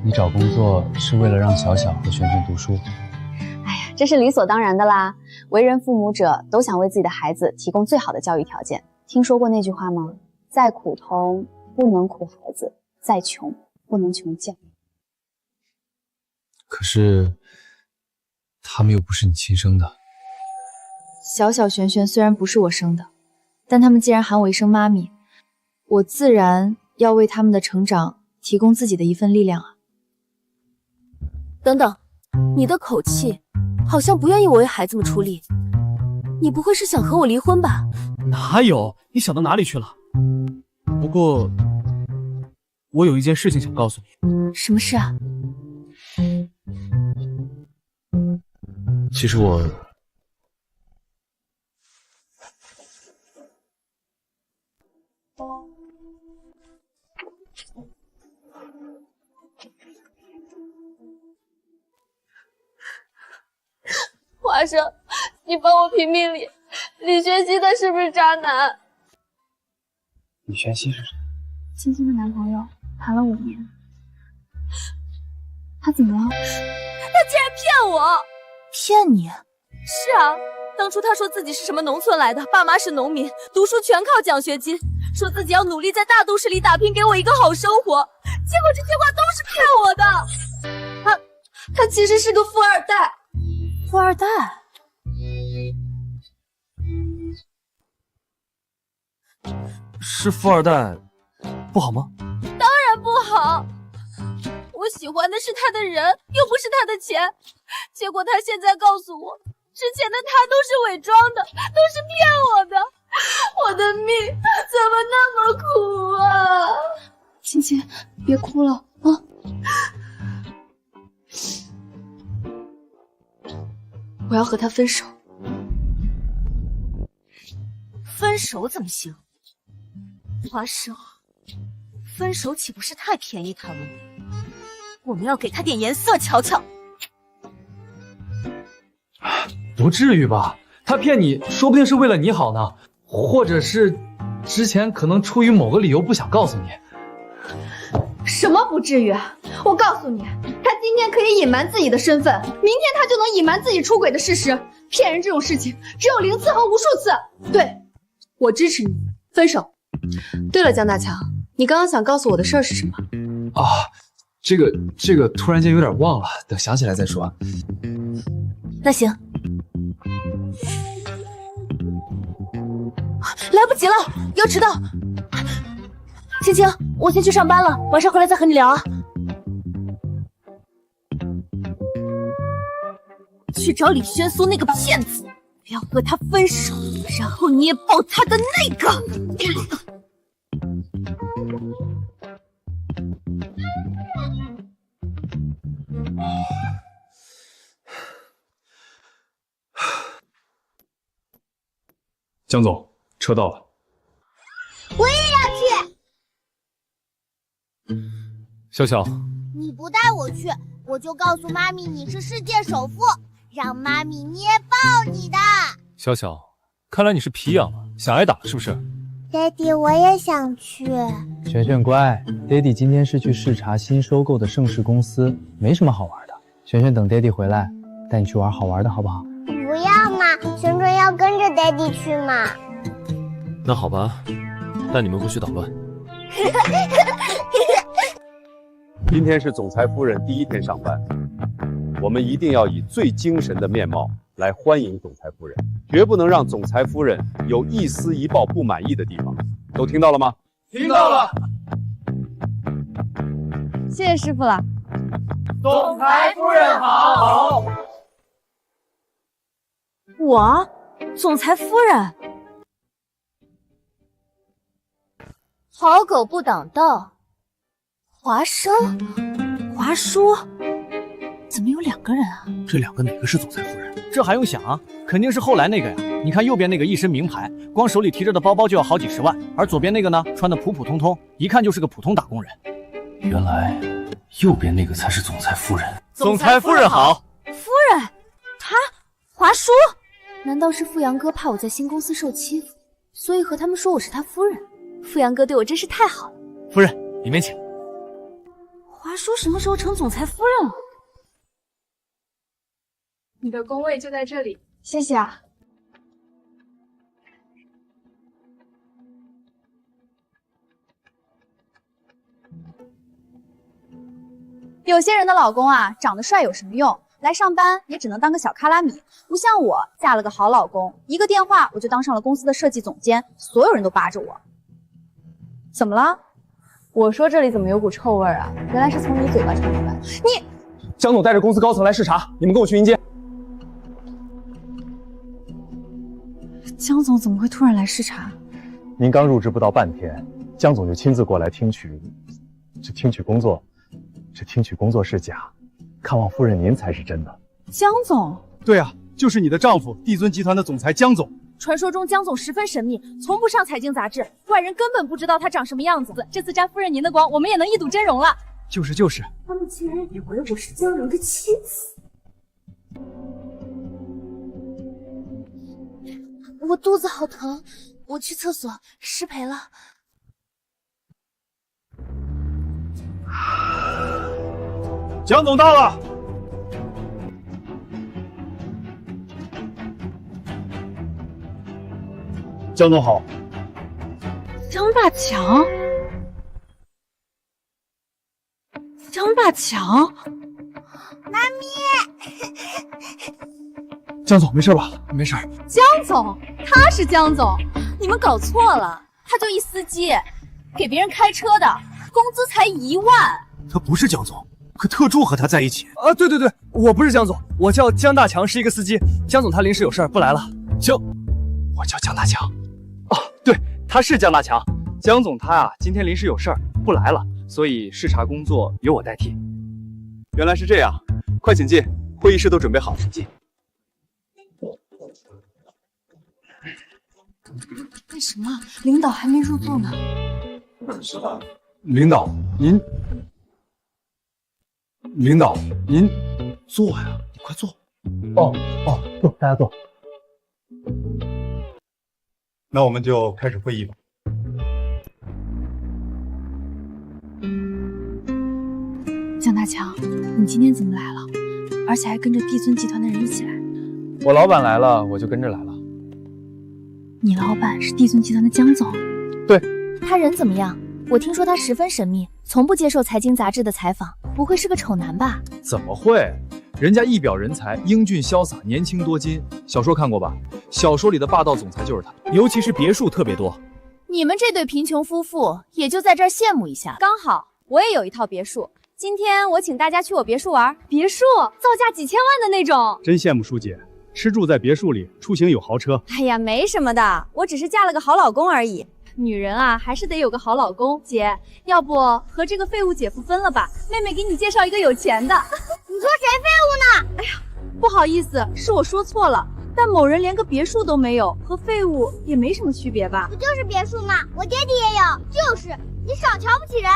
你找工作是为了让小小和璇璇读书？哎呀，这是理所当然的啦。为人父母者都想为自己的孩子提供最好的教育条件。听说过那句话吗？再苦痛不能苦孩子，再穷不能穷教。可是，他们又不是你亲生的。小小璇璇虽然不是我生的，但他们既然喊我一声妈咪，我自然要为他们的成长提供自己的一份力量啊。等等，你的口气好像不愿意我为孩子们出力，你不会是想和我离婚吧？哪有？你想到哪里去了？不过，我有一件事情想告诉你。什么事啊？其实我……华生，你帮我评评理，李学熙他是不是渣男？李玄熙是谁？青青的男朋友，谈了5年。他怎么了？他竟然骗我！骗你？是啊，当初他说自己是什么农村来的，爸妈是农民，读书全靠奖学金，说自己要努力在大都市里打拼，给我一个好生活。结果这些话都是骗我的。他其实是个富二代。富二代？是富二代，不好吗？当然不好。我喜欢的是他的人，又不是他的钱。结果他现在告诉我，之前的他都是伪装的，都是骗我的。我的命怎么那么苦啊！青青，别哭了啊！我要和他分手。分手怎么行？华生，分手岂不是太便宜他了吗？我们要给他点颜色瞧瞧。不至于吧？他骗你，说不定是为了你好呢，或者是之前可能出于某个理由不想告诉你。什么不至于？我告诉你，他今天可以隐瞒自己的身份，明天他就能隐瞒自己出轨的事实。骗人这种事情，只有0次和无数次。对，我支持你分手。对了，江大强，你刚刚想告诉我的事儿是什么？啊，这个突然间有点忘了，等想起来再说啊。那行，来不及了，要迟到。青青，我先去上班了，晚上回来再和你聊啊。去找李宣苏那个骗子，不要和他分手，然后捏爆他的那个。江总，车到了。我也要去。小小，你不带我去，我就告诉妈咪你是世界首富，让妈咪捏爆你的。小小，看来你是皮痒了，想挨打是不是？爹地，我也想去。璇璇乖，爹地今天是去视察新收购的盛世公司，没什么好玩的。璇璇等爹地回来，带你去玩好玩的，好不好？不要嘛，璇璇要跟着爹地去嘛。那好吧，带你们回去捣乱。今天是总裁夫人第一天上班，我们一定要以最精神的面貌来欢迎总裁夫人，绝不能让总裁夫人有一丝一毫不满意的地方。都听到了吗？听到了。谢谢师傅了。总裁夫人好。我，总裁夫人。好狗不挡道。华生，华叔，怎么有2个人啊？这2个哪个是总裁夫人？这还用想啊？肯定是后来那个呀！你看右边那个一身名牌，光手里提着的包包就要好几10万，而左边那个呢，穿的普普通通，一看就是个普通打工人。原来右边那个才是总裁夫人。总裁夫人好。夫人，他华叔，难道是富阳哥怕我在新公司受欺负，所以和他们说我是他夫人？富阳哥对我真是太好了。夫人，里面请。华叔什么时候成总裁夫人了？你的工位就在这里，谢谢啊。有些人的老公啊，长得帅有什么用？来上班也只能当个小卡拉米，不像我嫁了个好老公，一个电话我就当上了公司的设计总监，所有人都扒着我。怎么了？我说这里怎么有股臭味啊？原来是从你嘴巴传出来。你，江总带着公司高层来视察，你们跟我去迎接。江总怎么会突然来视察？您刚入职不到半天，江总就亲自过来听取工作，这听取工作是假，看望夫人您才是真的。江总？对啊，就是你的丈夫，帝尊集团的总裁江总。传说中江总十分神秘，从不上财经杂志，外人根本不知道他长什么样子。这次沾夫人您的光，我们也能一睹真容了。就是，他们竟然以为我是江流的妻子。我肚子好疼，我去厕所，失陪了。江总到了。江总好。江大强，妈咪，江总没事吧？没事。江总，他是江总，你们搞错了，他就一司机，给别人开车的，工资才1万。他不是江总，可特助和他在一起。啊，对，我不是江总，我叫江大强，是一个司机。江总他临时有事儿不来了。我叫江大强。哦，对，他是江大强。江总他啊，今天临时有事儿不来了，所以视察工作由我代替。原来是这样，快请进，会议室都准备好了。进。为什么领导还没入座呢？领导您坐呀，你快坐。坐，大家坐。那我们就开始会议吧。江大强，你今天怎么来了？而且还跟着帝尊集团的人一起来？我老板来了，我就跟着来了。你老板是帝尊集团的江总？对。他人怎么样？我听说他十分神秘，从不接受财经杂志的采访，不会是个丑男吧？怎么会？人家一表人才，英俊潇洒，年轻多金。小说看过吧？小说里的霸道总裁就是他，尤其是别墅特别多。你们这对贫穷夫妇也就在这儿羡慕一下。刚好我也有一套别墅，今天我请大家去我别墅玩。别墅造价几千万的那种，真羡慕舒姐，吃住在别墅里，出行有豪车。哎呀，没什么的，我只是嫁了个好老公而已。女人啊，还是得有个好老公。姐，要不和这个废物姐夫分了吧？妹妹给你介绍一个有钱的。你说谁废物呢？哎呀，不好意思，是我说错了。但某人连个别墅都没有，和废物也没什么区别吧？不就是别墅吗？我爹地也有。就是，你少瞧不起人。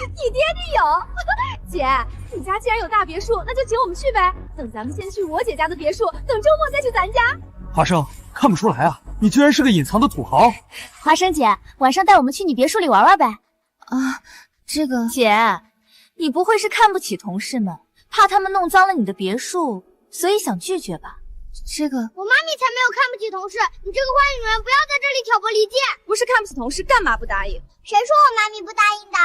你爹地有，姐，你家既然有大别墅，那就请我们去呗。等咱们先去我姐家的别墅，等周末再去咱家。华生，看不出来啊，你居然是个隐藏的土豪。华生姐，晚上带我们去你别墅里玩玩呗。啊，这个姐，你不会是看不起同事们，怕他们弄脏了你的别墅，所以想拒绝吧？这个我妈咪才没有看不起同事，你这个坏女人，不要在这里挑拨离间。不是看不起同事，干嘛不答应？谁说我妈咪不答应的？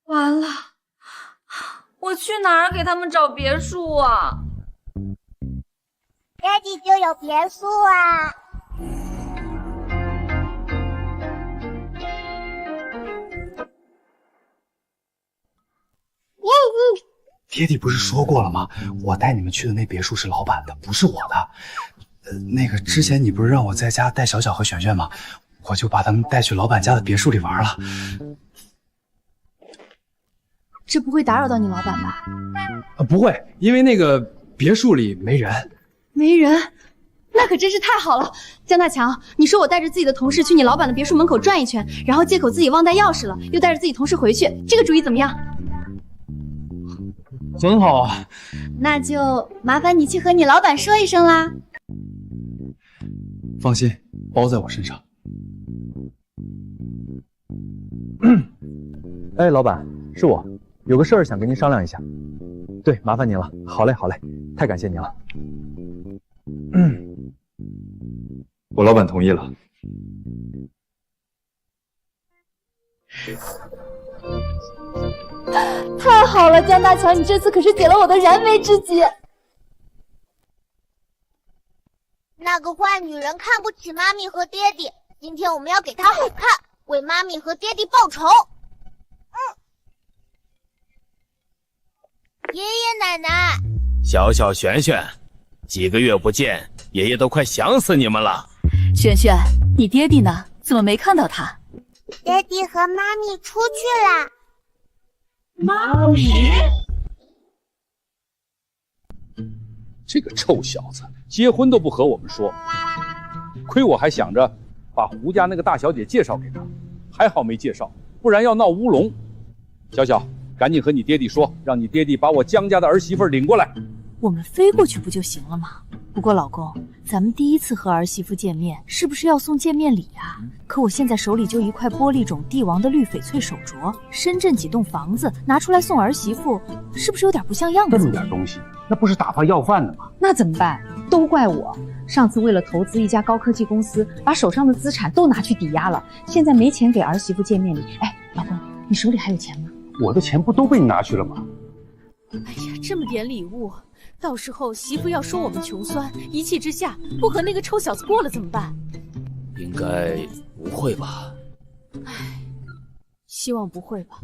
完了，我去哪儿给他们找别墅啊？爹地就有别墅啊。爹地不是说过了吗？我带你们去的那别墅是老板的，不是我的。那个之前你不是让我在家带小小和璇璇吗？我就把他们带去老板家的别墅里玩了。这不会打扰到你老板吧？不会，因为那个别墅里没人。没人？那可真是太好了。江大强，你说我带着自己的同事去你老板的别墅门口转一圈，然后借口自己忘带钥匙了，又带着自己同事回去，这个主意怎么样？很好啊。那就麻烦你去和你老板说一声啦。放心，包在我身上。哎，老板，是我，有个事儿想跟您商量一下。对，麻烦您了。好嘞，好嘞，太感谢您了。我老板同意了。太好了，江大强，你这次可是解了我的燃眉之急。那个坏女人看不起妈咪和爹地，今天我们要给她好看，为妈咪和爹地报仇。爷爷奶奶，小小璇璇，几个月不见，爷爷都快想死你们了。璇璇，你爹地呢？怎么没看到他？爹地和妈咪出去了。妈咪，这个臭小子，结婚都不和我们说，亏我还想着把胡家那个大小姐介绍给他，还好没介绍，不然要闹乌龙。小小，赶紧和你爹地说，让你爹地把我江家的儿媳妇领过来。我们飞过去不就行了吗？不过老公，咱们第一次和儿媳妇见面，是不是要送见面礼呀？可我现在手里就一块玻璃种帝王的绿翡翠手镯，深圳几栋房子拿出来送儿媳妇，是不是有点不像样子？这么点东西，那不是打发要饭的吗？那怎么办？都怪我，上次为了投资一家高科技公司，把手上的资产都拿去抵押了，现在没钱给儿媳妇见面礼。哎，老公，你手里还有钱吗？我的钱不都被你拿去了吗？哎呀，这么点礼物，到时候媳妇要说我们穷酸，一气之下不和那个臭小子过了怎么办？应该不会吧？唉，希望不会吧。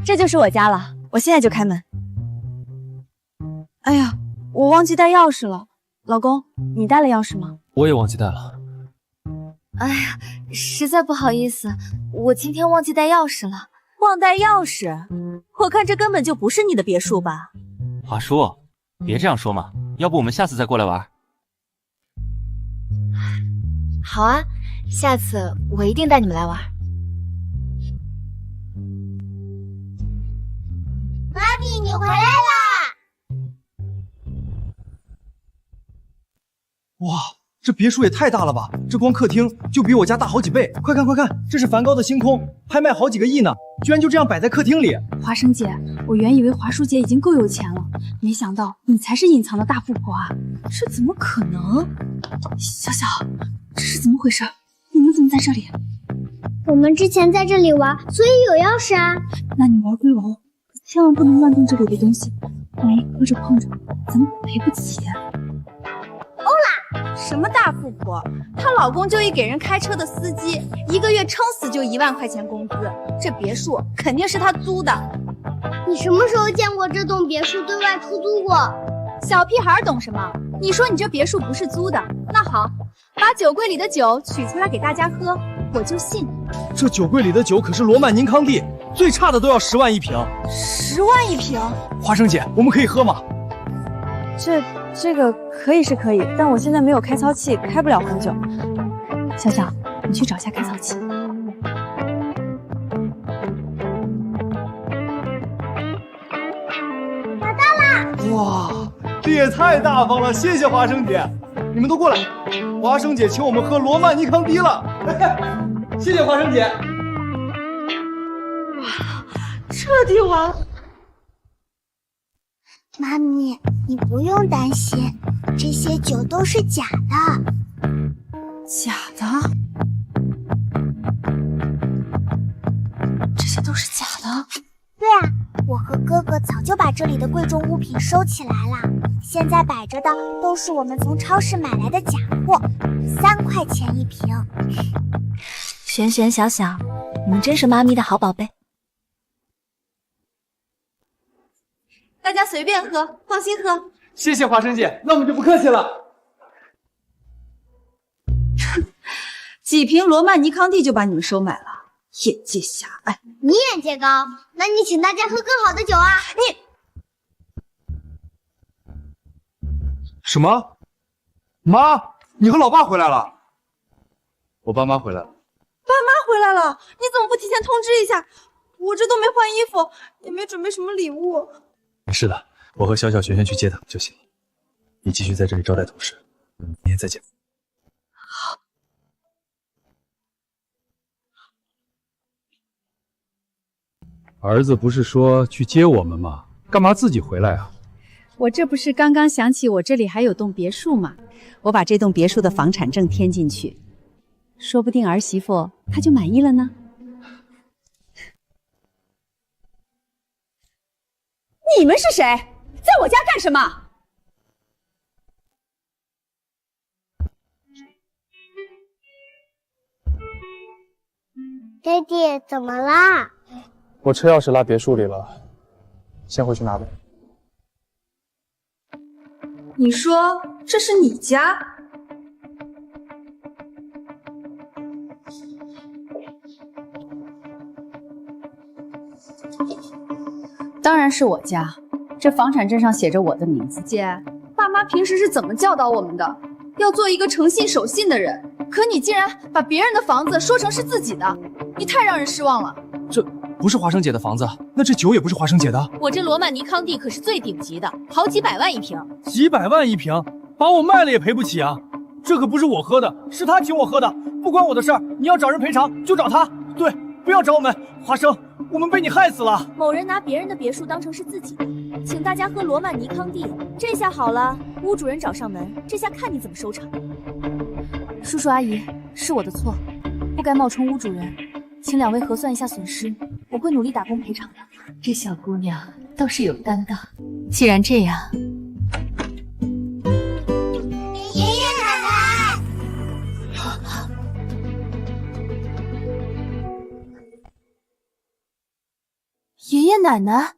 这就是我家了，我现在就开门。哎呀，我忘记带钥匙了，老公，你带了钥匙吗？我也忘记带了。哎呀，实在不好意思，我今天忘记带钥匙了。忘带钥匙？我看这根本就不是你的别墅吧？华叔，别这样说嘛，要不我们下次再过来玩？好啊，下次我一定带你们来玩。妈咪，你回来啦！哇，这别墅也太大了吧！这光客厅就比我家大好几倍。快看快看，这是梵高的星空，拍卖好几个亿呢，居然就这样摆在客厅里。华生姐，我原以为华叔姐已经够有钱了，没想到你才是隐藏的大富婆啊！这怎么可能？小小，这是怎么回事？你们怎么在这里？我们之前在这里玩，所以有钥匙啊。那你玩归玩，千万不能乱动这里的东西，万一磕着碰着，咱们赔不起。欧啦，什么大富婆？她老公就一给人开车的司机，一个月撑死就1万块钱工资，这别墅肯定是她租的。你什么时候见过这栋别墅对外出租过？小屁孩懂什么？你说你这别墅不是租的，那好，把酒柜里的酒取出来给大家喝，我就信。这酒柜里的酒可是罗曼宁康帝，最差的都要10万一瓶。10万一瓶？花生姐，我们可以喝吗？这这个可以是可以，但我现在没有开槽器，开不了很久。小小，你去找下开槽器。找到了！哇，这也太大方了，谢谢华生姐。你们都过来，华生姐请我们喝罗曼尼康帝了。谢谢华生姐。彻底完了。妈咪，你不用担心，这些酒都是假的。假的？这些都是假的？对啊，我和哥哥早就把这里的贵重物品收起来了，现在摆着的都是我们从超市买来的假货，3块钱一瓶。璇璇、小小，你们真是妈咪的好宝贝。大家随便喝，放心喝。谢谢华生姐，那我们就不客气了。几瓶罗曼尼康帝就把你们收买了，眼界狭隘。你眼界高，那你请大家喝更好的酒啊！什么？妈，你和老爸回来了？我爸妈回来了。爸妈回来了，你怎么不提前通知一下？我这都没换衣服，也没准备什么礼物。没事的，我和小小、璇璇去接他们就行了。你继续在这里招待同事，明天再见。儿子不是说去接我们吗？干嘛自己回来啊？我这不是刚刚想起我这里还有栋别墅吗？我把这栋别墅的房产证添进去，说不定儿媳妇她就满意了呢。你们是谁？在我家干什么？爹地，怎么啦？我车钥匙落别墅里了，先回去拿吧。你说这是你家？当然是我家，这房产证上写着我的名字。姐，爸妈平时是怎么教导我们的？要做一个诚信守信的人。可你竟然把别人的房子说成是自己的，你太让人失望了。这不是华生姐的房子，那这酒也不是华生姐的。我这罗曼尼康帝可是最顶级的，好几百万一瓶。几百万一瓶，把我卖了也赔不起啊！这可不是我喝的，是他请我喝的，不关我的事儿。你要找人赔偿就找他，对，不要找我们。华生，我们被你害死了。某人拿别人的别墅当成是自己的，请大家喝罗曼尼康帝，这下好了，屋主人找上门，这下看你怎么收场。叔叔阿姨，是我的错，不该冒充屋主人，请两位核算一下损失，我会努力打工赔偿的。这小姑娘倒是有担当。既然这样，爷爷奶奶，爷爷奶奶，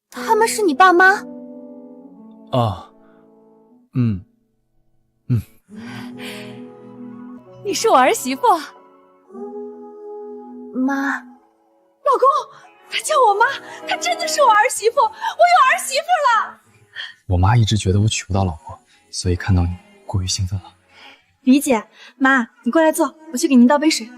他们是你爸妈？啊，你是我儿媳妇，妈。老公，他叫我妈，她真的是我儿媳妇，我有儿媳妇了。我妈一直觉得我娶不到老婆，所以看到你过于兴奋了。李姐，妈，你过来坐，我去给您倒杯水。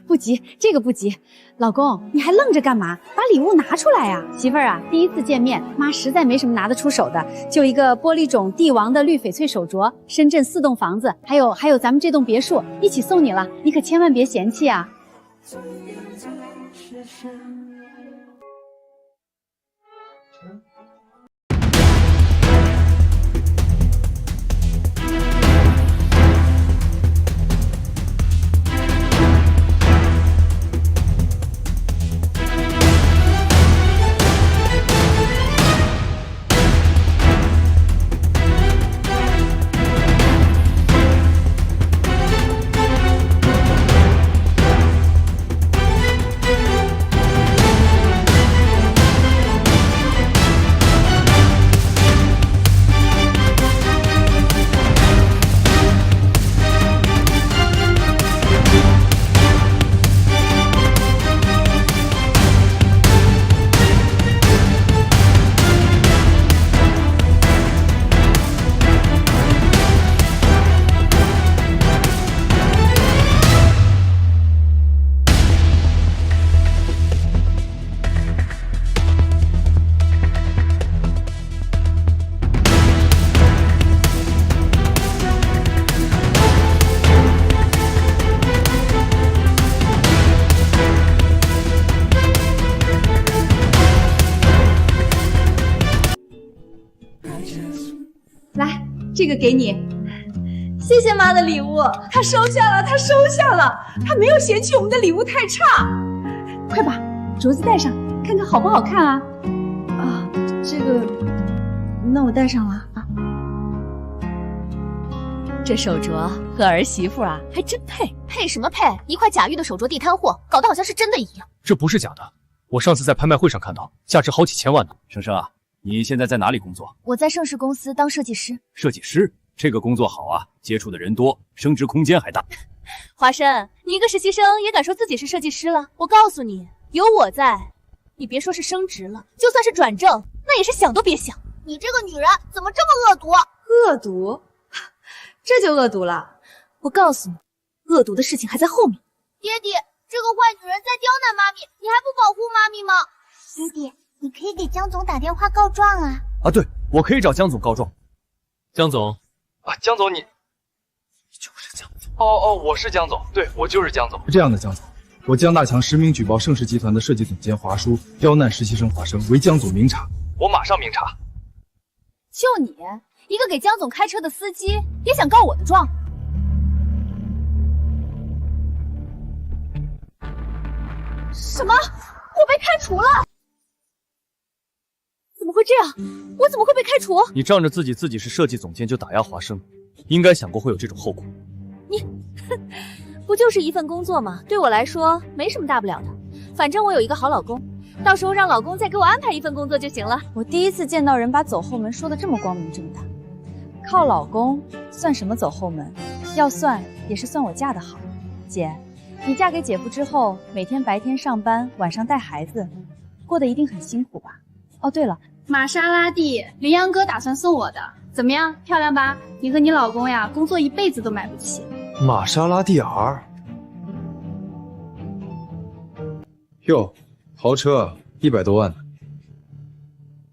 不急，这个不急。老公，你还愣着干嘛？把礼物拿出来呀！媳妇儿啊，第一次见面，妈实在没什么拿得出手的，就一个玻璃种帝王的绿翡翠手镯，深圳4栋房子，还有咱们这栋别墅，一起送你了，你可千万别嫌弃啊！这个给你。谢谢妈的礼物，她收下了，她收下了，她没有嫌弃我们的礼物太差。快把镯子戴上，看看好不好看啊？啊，这个，那我戴上了啊。这手镯和儿媳妇啊，还真配。配什么配？一块假玉的手镯地摊货，搞得好像是真的一样。这不是假的，我上次在拍卖会上看到，价值好几千万呢。生生啊，你现在在哪里工作？我在盛世公司当设计师。设计师，这个工作好啊，接触的人多，升职空间还大。华生，你一个实习生也敢说自己是设计师了？我告诉你，有我在，你别说是升职了，就算是转正，那也是想都别想。你这个女人怎么这么恶毒？恶毒？这就恶毒了？我告诉你，恶毒的事情还在后面。爹地，这个坏女人在刁难妈咪，你还不保护妈咪吗？爹地，你可以给江总打电话告状啊。啊，对，我可以找江总告状。江总，啊，江总你就是江总。哦，我是江总，对，我就是江总。是这样的，江总，我江大强实名举报盛世集团的设计总监华叔刁难实习生华生，为江总明察。我马上明察。就你一个给江总开车的司机，也想告我的状？什么？我被开除了？怎么会这样？我怎么会被开除？你仗着自己是设计总监就打压华生，应该想过会有这种后果。你，不就是一份工作吗？对我来说没什么大不了的，反正我有一个好老公，到时候让老公再给我安排一份工作就行了。我第一次见到人把走后门说得这么光明正大。靠老公算什么走后门？要算也是算我嫁得好。姐，你嫁给姐夫之后，每天白天上班，晚上带孩子，过得一定很辛苦吧？哦，对了，玛莎拉蒂，羚羊哥打算送我的，怎么样？漂亮吧？你和你老公呀，工作一辈子都买不起。玛莎拉蒂 R， 哟，豪车100多万呢。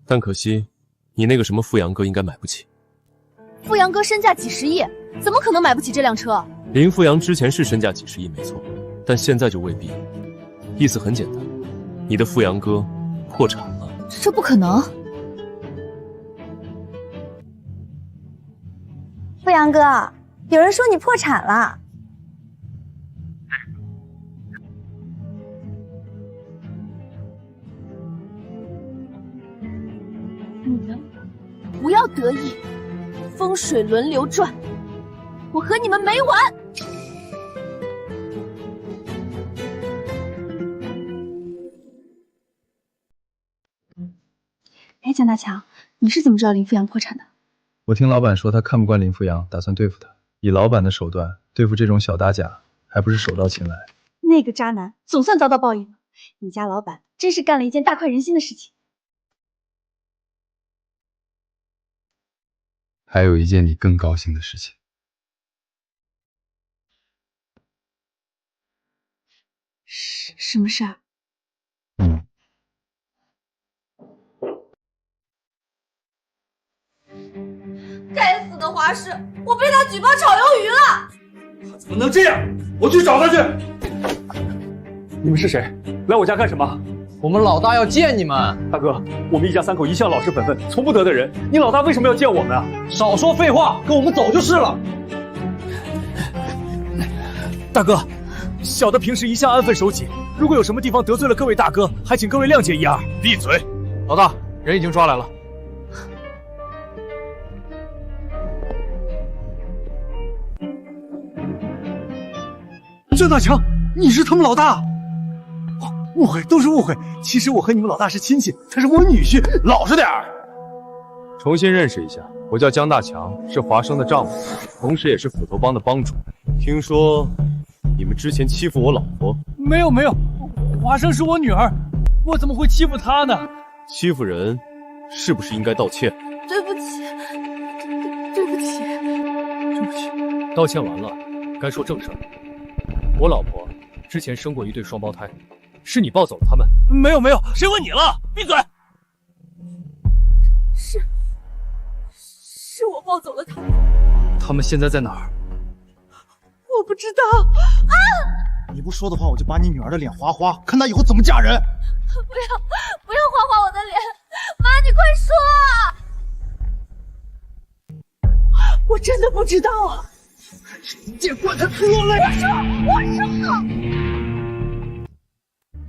但可惜，你那个什么富阳哥应该买不起。富阳哥身价几十亿，怎么可能买不起这辆车？林富阳之前是身价几十亿没错，但现在就未必。意思很简单，你的富阳哥破产了。这不可能。富阳哥，有人说你破产了。你们不要得意，风水轮流转，我和你们没完！哎，江大强，你是怎么知道林富阳破产的？我听老板说他看不惯林富阳，打算对付他。以老板的手段对付这种小打假，还不是手到擒来？那个渣男总算遭到报应了。你家老板真是干了一件大快人心的事情。还有一件你更高兴的事情。什么事儿？该死的华师，我被他举报炒鱿鱼了！怎么能这样？我去找他去！你们是谁？来我家干什么？我们老大要见你们。大哥，我们一家三口一向老实本分，从不得罪人。你老大为什么要见我们啊？少说废话，跟我们走就是了。大哥，小的平时一向安分守己，如果有什么地方得罪了各位大哥，还请各位谅解一二。闭嘴！老大，人已经抓来了。郑大强，你是他们老大？误会，都是误会。其实我和你们老大是亲戚，他是我女婿，老实点儿。重新认识一下，我叫江大强，是华生的丈夫，同时也是斧头帮的帮主。听说你们之前欺负我老婆？没有，华生是我女儿，我怎么会欺负她呢？欺负人，是不是应该道歉？对不起，对不起，对不起。道歉完了，该说正事儿。我老婆之前生过一对双胞胎，是你抱走了他们？没有，谁问你了？闭嘴！是我抱走了他们。他们现在在哪儿？我不知道啊！你不说的话，我就把你女儿的脸划花，看她以后怎么嫁人。不要划花我的脸，妈，你快说！我真的不知道啊！结果他错了呀！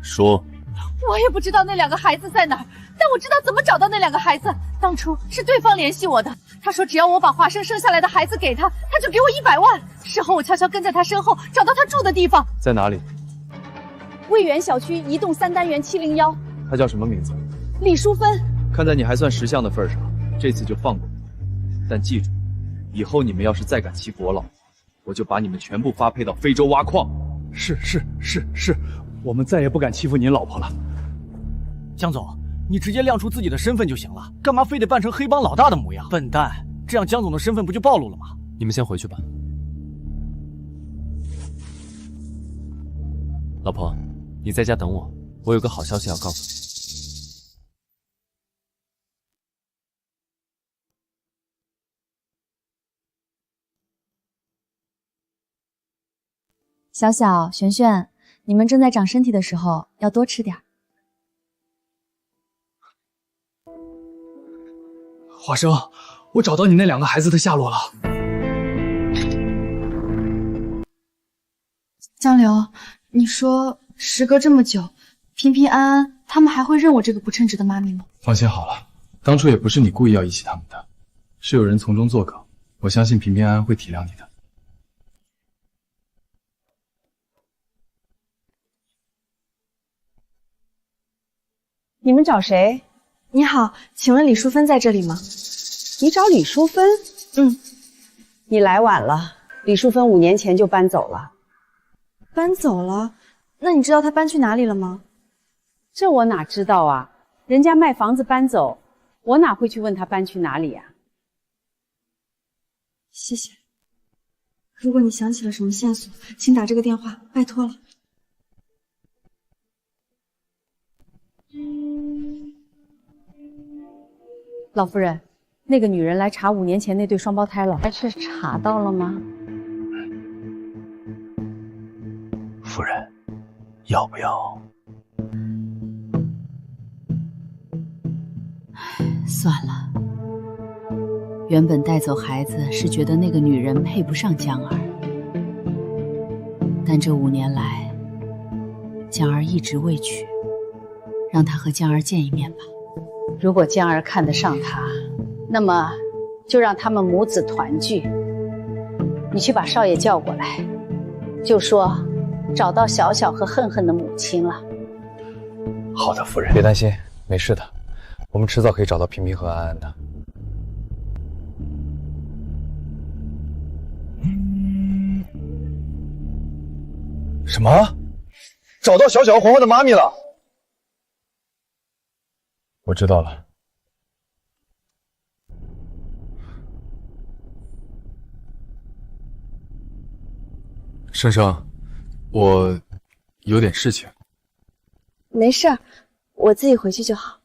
说，我也不知道那2个孩子在哪儿，但我知道怎么找到那2个孩子。当初是对方联系我的，他说只要我把华生生下来的孩子给他，他就给我100万。事后我悄悄跟在他身后，找到他住的地方，在哪里？魏园小区一栋3单元701。他叫什么名字？李淑芬。看在你还算识相的份上，这次就放过你。但记住，以后你们要是再敢欺负我老婆，我就把你们全部发配到非洲挖矿。是，我们再也不敢欺负您老婆了。江总，你直接亮出自己的身份就行了，干嘛非得扮成黑帮老大的模样？笨蛋，这样江总的身份不就暴露了吗？你们先回去吧。老婆，你在家等我，我有个好消息要告诉你。小小、璇璇，你们正在长身体的时候，要多吃点。华生，我找到你那2个孩子的下落了。江流，你说时隔这么久，平平安安，他们还会认我这个不称职的妈咪吗？放心好了，当初也不是你故意要遗弃他们的，是有人从中作梗。我相信平平安安会体谅你的。你们找谁？你好，请问李淑芬在这里吗？你找李淑芬？你来晚了。李淑芬5年前就搬走了。搬走了？那你知道她搬去哪里了吗？这我哪知道啊？人家卖房子搬走，我哪会去问她搬去哪里呀？谢谢。如果你想起了什么线索，请打这个电话，拜托了。老夫人，那个女人来查5年前那对双胞胎了，但是查到了吗？夫人，要不要？算了，原本带走孩子是觉得那个女人配不上江儿，但这5年来，江儿一直未娶，让她和江儿见一面吧。如果江儿看得上他，那么就让他们母子团聚。你去把少爷叫过来，就说找到小小和恨恨的母亲了。好的，夫人，别担心，没事的，我们迟早可以找到平平和安安的。什么？找到小小和黄黄的妈咪了？我知道了。生生，我有点事情。没事儿，我自己回去就好。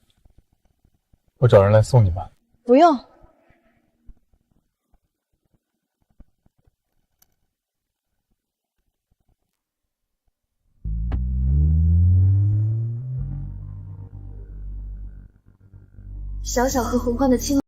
我找人来送你吧。不用。小小和红欢的亲。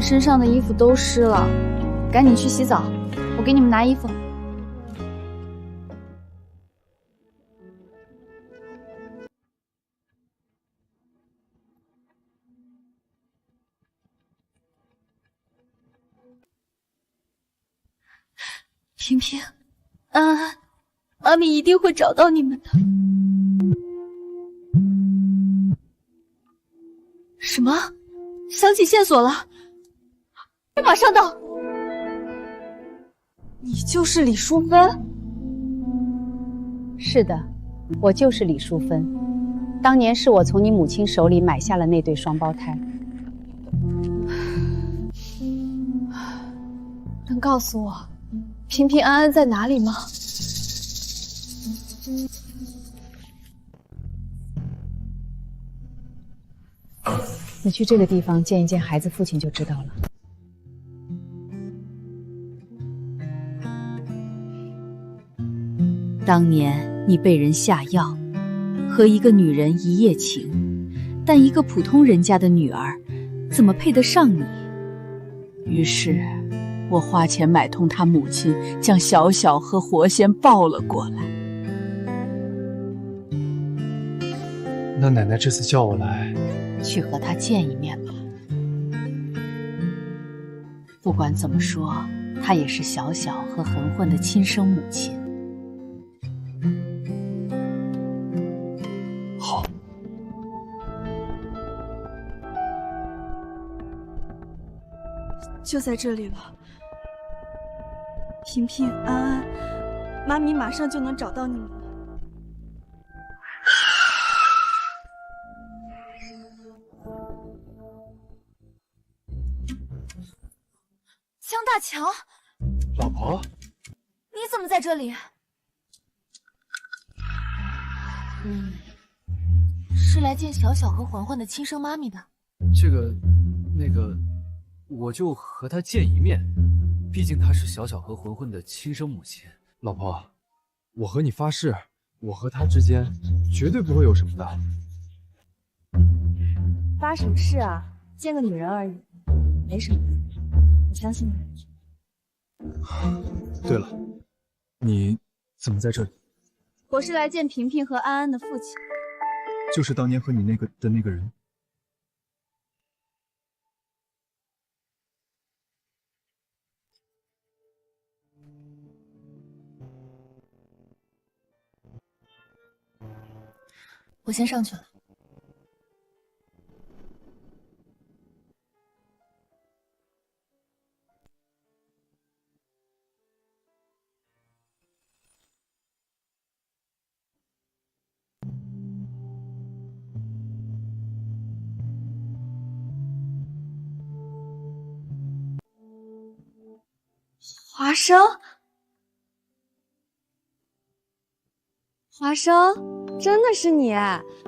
身上的衣服都湿了，赶紧去洗澡，我给你们拿衣服。平平，安安，妈咪一定会找到你们的。什么？想起线索了，马上到。你就是李淑芬？是的，我就是李淑芬。当年是我从你母亲手里买下了那对双胞胎。能告诉我平平安安在哪里吗？你去这个地方见一见孩子父亲就知道了。当年你被人下药，和一个女人一夜情，但一个普通人家的女儿，怎么配得上你？于是，我花钱买通他母亲，将小小和活仙抱了过来。那奶奶这次叫我来，去和他见一面吧。不管怎么说，她也是小小和恒混的亲生母亲。好。就在这里了，平平安安，妈咪马上就能找到你们了。江大强，老婆，你怎么在这里？是来见小小和环环的亲生妈咪的。那个，我就和她见一面，毕竟她是小小和浑浑的亲生母亲。老婆，我和你发誓，我和她之间绝对不会有什么的。发什么誓啊？见个女人而已，没什么的，我相信你。对了，你怎么在这里？我是来见平平和安安的父亲。就是当年和你那个人。我先上去了。华生，华生，真的是你！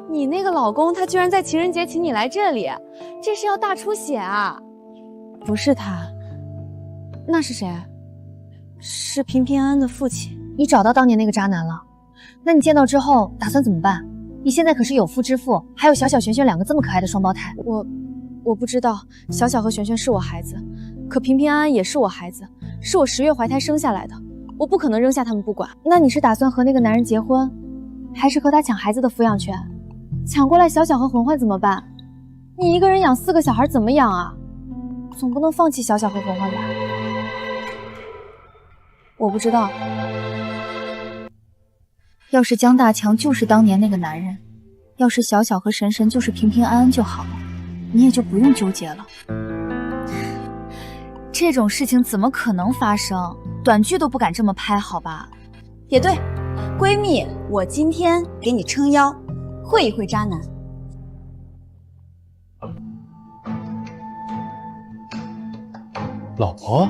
你那个老公他居然在情人节请你来这里，这是要大出血啊！不是他，那是谁？是平平安安的父亲。你找到当年那个渣男了？那你见到之后打算怎么办？你现在可是有夫之妇，还有小小璇璇两个这么可爱的双胞胎。我不知道，小小和璇璇是我孩子，可平平安安也是我孩子，是我10月怀胎生下来的，我不可能扔下他们不管。那你是打算和那个男人结婚，还是和他抢孩子的抚养权？抢过来小小和环环怎么办？你一个人养4个小孩怎么养啊？总不能放弃小小和环环吧？我不知道。要是江大强就是当年那个男人，要是小小和神神就是平平安安就好了，你也就不用纠结了。这种事情怎么可能发生？短剧都不敢这么拍，好吧？也对，闺蜜，我今天给你撑腰，会一会渣男。老婆，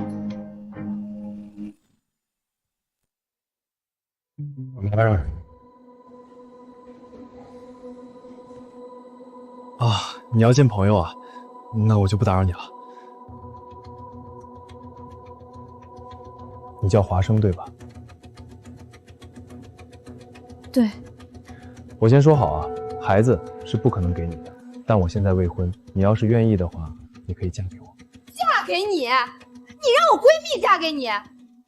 我来让人。啊，你要见朋友啊？那我就不打扰你了。你叫华生对吧？对。我先说好啊，孩子是不可能给你的，但我现在未婚，你要是愿意的话，你可以嫁给我。嫁给你，你让我闺蜜嫁给你，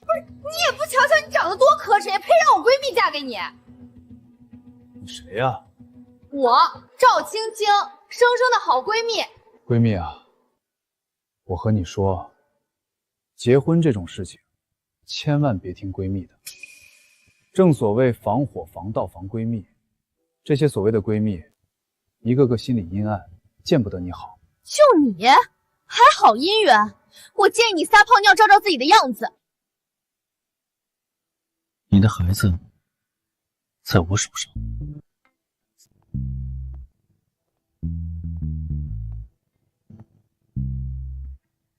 不是你也不瞧瞧你长得多磕碜，也配让我闺蜜嫁给你？你谁呀？我赵青青，生生的好闺蜜。闺蜜啊，我和你说，结婚这种事情，千万别听闺蜜的。正所谓防火、防盗、防闺蜜，这些所谓的闺蜜，一个个心里阴暗，见不得你好。就你还好姻缘，我建议你撒泡尿照照自己的样子。你的孩子在我手上。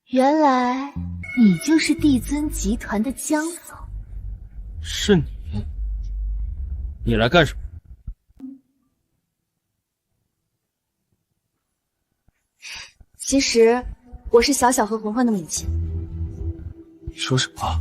原来你就是帝尊集团的江总。是你？你来干什么？其实我是小小和魂魂的母亲。你说什么？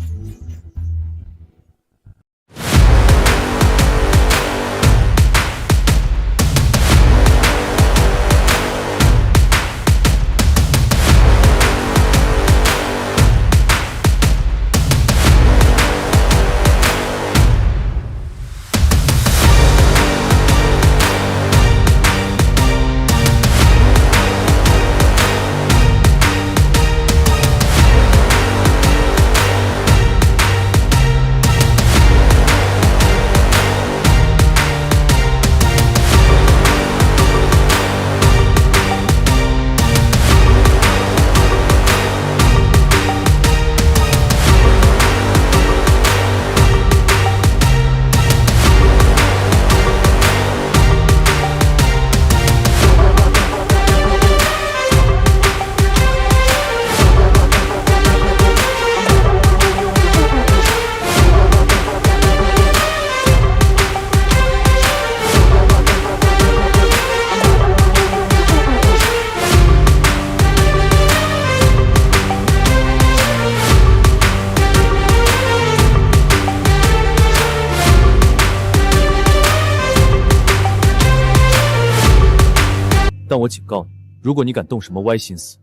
但我警告你，如果你敢动什么歪心思，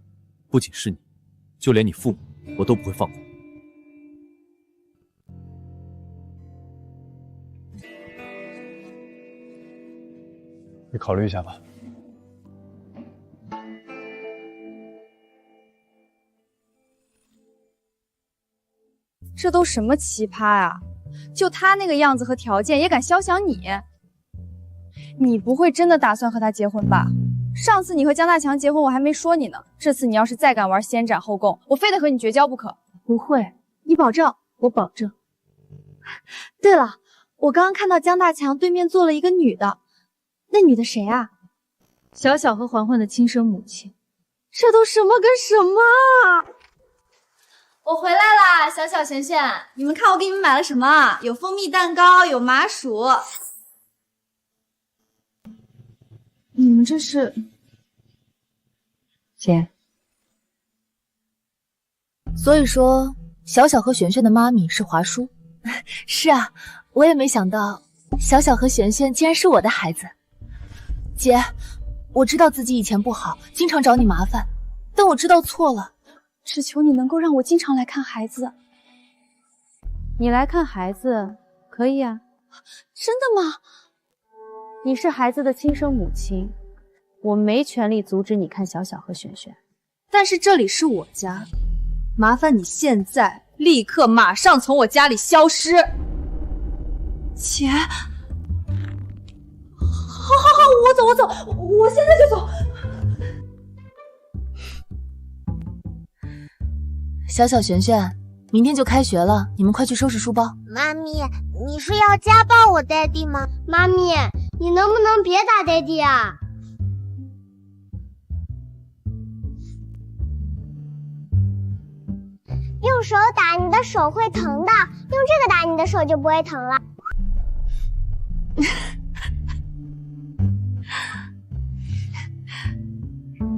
不仅是你，就连你父母我都不会放过。你考虑一下吧。这都什么奇葩啊！就他那个样子和条件，也敢肖想你？你不会真的打算和他结婚吧？上次你和江大强结婚，我还没说你呢。这次你要是再敢玩先斩后奏，我非得和你绝交不可。不会，你保证？我保证。对了，我刚刚看到江大强对面坐了一个女的，那女的谁啊？小小和环环的亲生母亲。这都什么跟什么啊！我回来啦，小小璇璇，你们看我给你们买了什么？有蜂蜜蛋糕，有麻薯。你们这是？姐。所以说，小小和璇璇的妈咪是华叔。是啊，我也没想到小小和璇璇竟然是我的孩子。姐，我知道自己以前不好，经常找你麻烦，但我知道错了。只求你能够让我经常来看孩子。你来看孩子可以啊。真的吗？你是孩子的亲生母亲，我没权利阻止你看小小和璇璇。但是这里是我家，麻烦你现在立刻马上从我家里消失。姐，好，我走，我现在就走。小小璇璇，明天就开学了，你们快去收拾书包。妈咪，你是要家暴我爹地吗？妈咪，你能不能别打爹地啊？用手打你的手会疼的，用这个打你的手就不会疼了。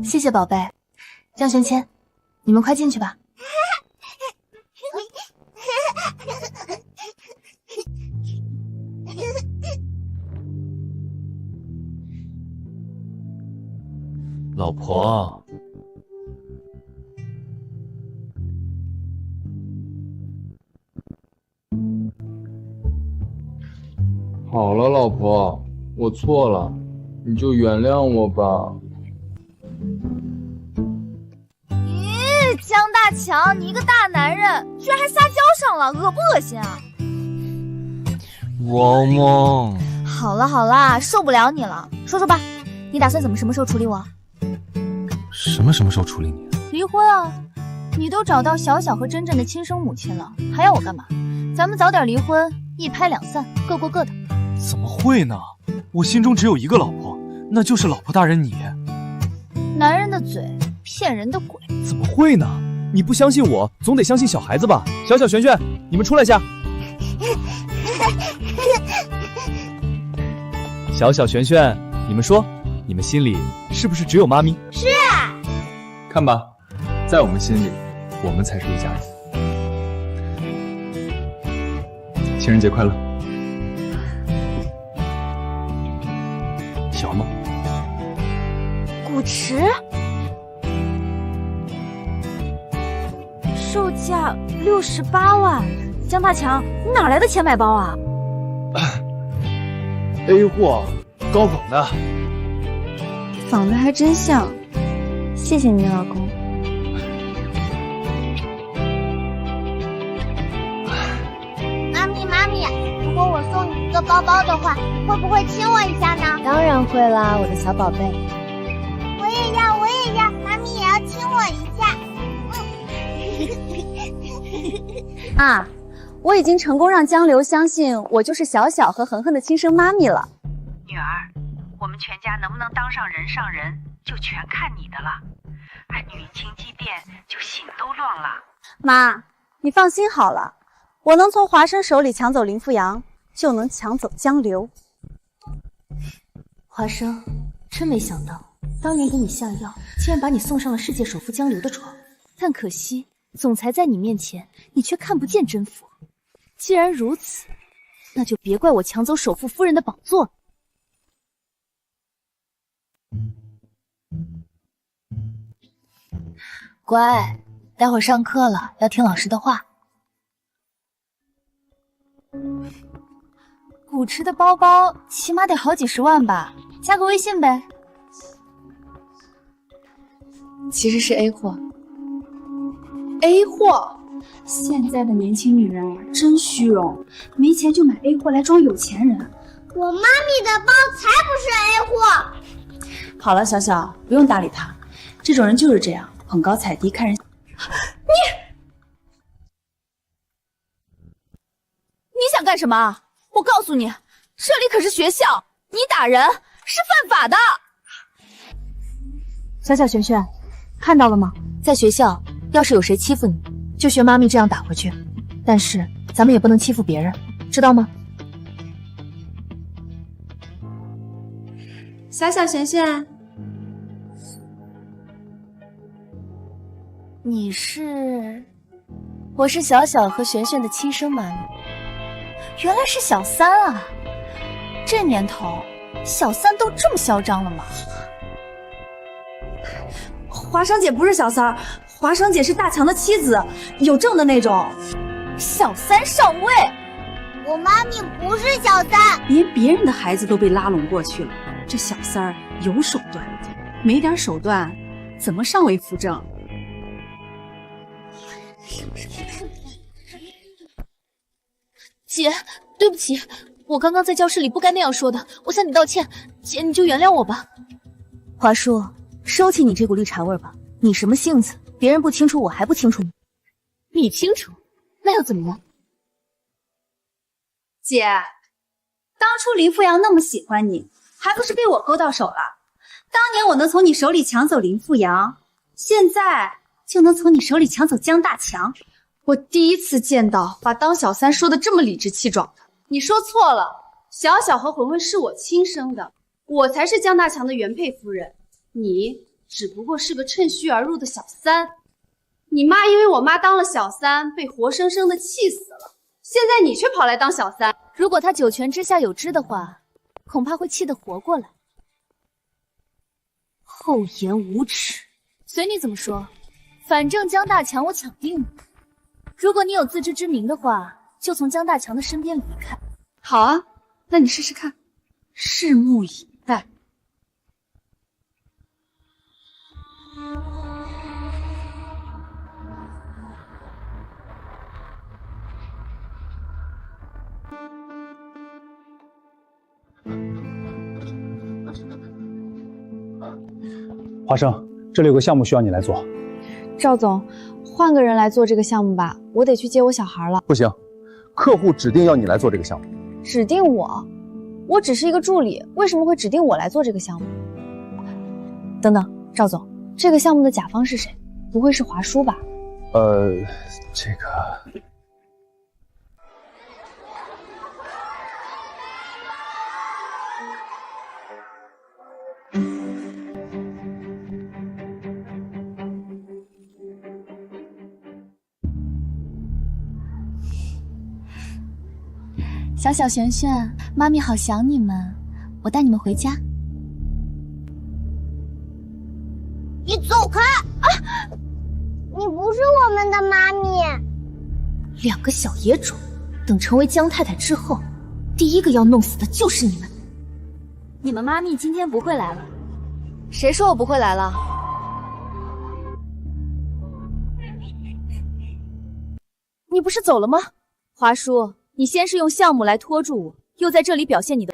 谢谢宝贝。江璇谦，你们快进去吧。老婆，好了，老婆，我错了，你就原谅我吧。咦，江大强，你一个大男人，居然还撒娇上了，恶不恶心啊？王梦，好了好啦，受不了你了，说说吧，你打算什么时候处理我？什么时候处理你？离婚啊！你都找到小小和真正的亲生母亲了，还要我干嘛？咱们早点离婚，一拍两散，各过各的。怎么会呢？我心中只有一个老婆，那就是老婆大人你。男人的嘴骗人的鬼。怎么会呢？你不相信我，总得相信小孩子吧？小小璇璇，你们出来下。小小璇璇，你们说，你们心里是不是只有妈咪？是。看吧，在我们心里，我们才是一家人。情人节快乐，喜欢吗？古驰，售价68万，江大强，你哪来的钱买包啊？A 货，高仿的，仿的还真像。谢谢你，老公。妈咪，如果我送你一个包包的话，你会不会亲我一下呢？当然会啦，我的小宝贝。我也要，妈咪也要亲我一下。啊，我已经成功让江流相信我就是小小和恒恒的亲生妈咪了。女儿，我们全家能不能当上人上人，就全看你的了。俺女情祭奠，就心都乱了。妈，你放心好了，我能从华生手里抢走林富阳，就能抢走江流。华生，真没想到，当年给你下药，竟然把你送上了世界首富江流的床。但可惜，总裁在你面前，你却看不见真佛。既然如此，那就别怪我抢走首富夫人的宝座。乖，待会儿上课了，要听老师的话。古驰的包包起码得好几十万吧，加个微信呗。其实是 A 货。A 货，现在的年轻女人啊，真虚荣，没钱就买 A 货来装有钱人。我妈咪的包才不是 A 货。好了，小小，不用搭理她，这种人就是这样，捧高踩低，看人。你想干什么？我告诉你，这里可是学校，你打人是犯法的。小小璇璇，看到了吗？在学校，要是有谁欺负你，就学妈咪这样打回去。但是咱们也不能欺负别人，知道吗？小小璇璇，你是？我是小小和璇璇的亲生妈咪。原来是小三啊！这年头，小三都这么嚣张了吗？华生姐不是小三儿，华生姐是大强的妻子，有证的那种。小三上位，我妈咪不是小三，连别人的孩子都被拉拢过去了。这小三儿有手段，没点手段怎么上位扶正？姐，对不起，我刚刚在教室里不该那样说的，我向你道歉，姐你就原谅我吧。华叔，收起你这股绿茶味吧，你什么性子，别人不清楚我还不清楚吗？你清楚，那又怎么样？姐，当初林富阳那么喜欢你，还不是被我勾到手了？当年我能从你手里抢走林富阳，现在就能从你手里抢走江大强。我第一次见到把当小三说的这么理直气壮的。你说错了，小小和浑浑是我亲生的，我才是江大强的原配夫人，你只不过是个趁虚而入的小三。你妈因为我妈当了小三，被活生生的气死了，现在你却跑来当小三。如果她九泉之下有知的话，恐怕会气得活过来。厚颜无耻，随你怎么说，反正江大强我抢定了。如果你有自知之明的话，就从江大强的身边离开。好啊，那你试试看，拭目以待。华生，这里有个项目需要你来做。赵总，换个人来做这个项目吧，我得去接我小孩了。不行，客户指定要你来做这个项目。指定我？我只是一个助理，为什么会指定我来做这个项目？等等，赵总，这个项目的甲方是谁？不会是华叔吧？这个。小小璇璇，妈咪好想你们，我带你们回家。你走开！啊！你不是我们的妈咪。两个小野种，等成为江太太之后，第一个要弄死的就是你们。你们妈咪今天不会来了。谁说我不会来了？你不是走了吗？华叔，你先是用项目来拖住我，又在这里表现你的。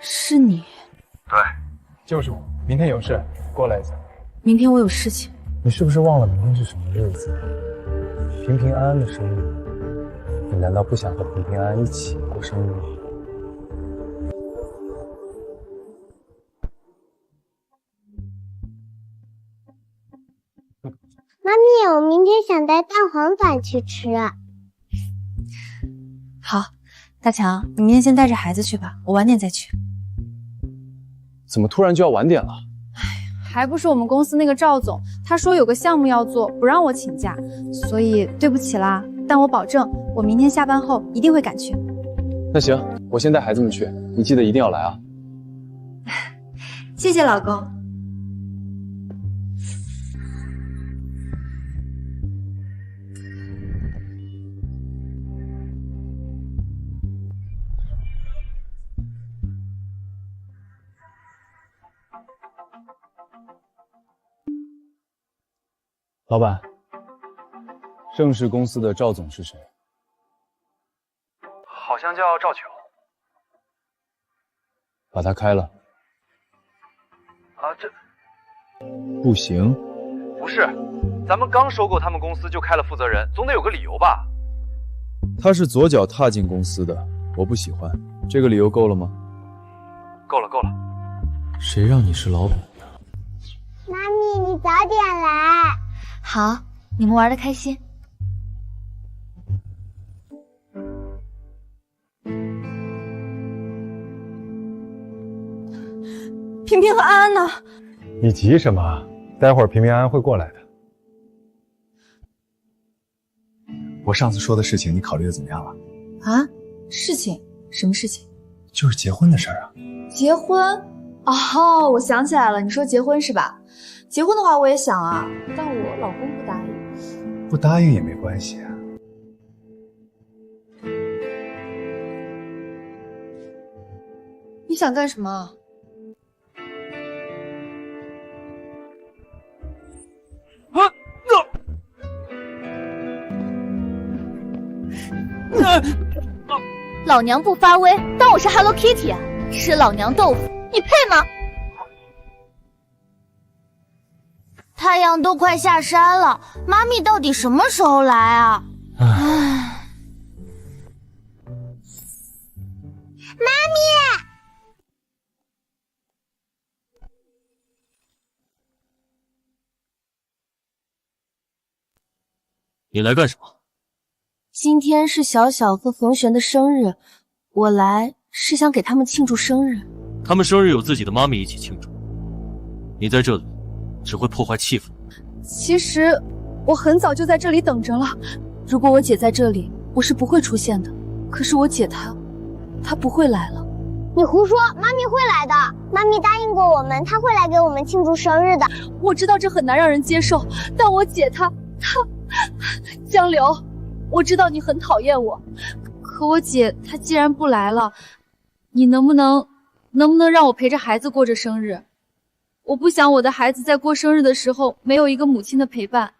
是你？对，就是我。明天有事，过来一下。明天我有事情。你是不是忘了明天是什么日子？平平安安的生日，你难道不想和平平安安一起过生日吗？妈咪，我明天想带蛋黄饭去吃。好，大强，你明天先带着孩子去吧，我晚点再去。怎么突然就要晚点了？还不是我们公司那个赵总，他说有个项目要做，不让我请假，所以对不起啦。但我保证，我明天下班后一定会赶去。那行，我先带孩子们去，你记得一定要来啊。谢谢老公。老板，盛世公司的赵总是谁？好像叫赵球。把他开了。啊，这不行。不是，咱们刚收购他们公司就开了负责人，总得有个理由吧？他是左脚踏进公司的，我不喜欢。这个理由够了吗？够了，够了。谁让你是老板的？妈咪，你早点来。好，你们玩的开心。平平和安安呢？你急什么？待会儿平平安安会过来的。我上次说的事情，你考虑的怎么样了？啊？事情？什么事情？就是结婚的事儿啊。结婚？哦，我想起来了，你说结婚是吧？结婚的话我也想啊，但我老公不答应。不答应也没关系啊。你想干什么？老娘不发威，当我是 Hello Kitty 啊？吃老娘豆腐，你配吗？太阳都快下山了，妈咪到底什么时候来啊？唉，妈咪，你来干什么？今天是小小和冯璇的生日，我来是想给他们庆祝生日。他们生日有自己的妈咪一起庆祝，你在这里只会破坏气氛。其实我很早就在这里等着了。如果我姐在这里，我是不会出现的。可是我姐她不会来了。你胡说，妈咪会来的。妈咪答应过我们，她会来给我们庆祝生日的。我知道这很难让人接受，但我姐她江流，我知道你很讨厌我，可我姐她既然不来了，你能不能让我陪着孩子过着生日？我不想我的孩子在过生日的时候没有一个母亲的陪伴。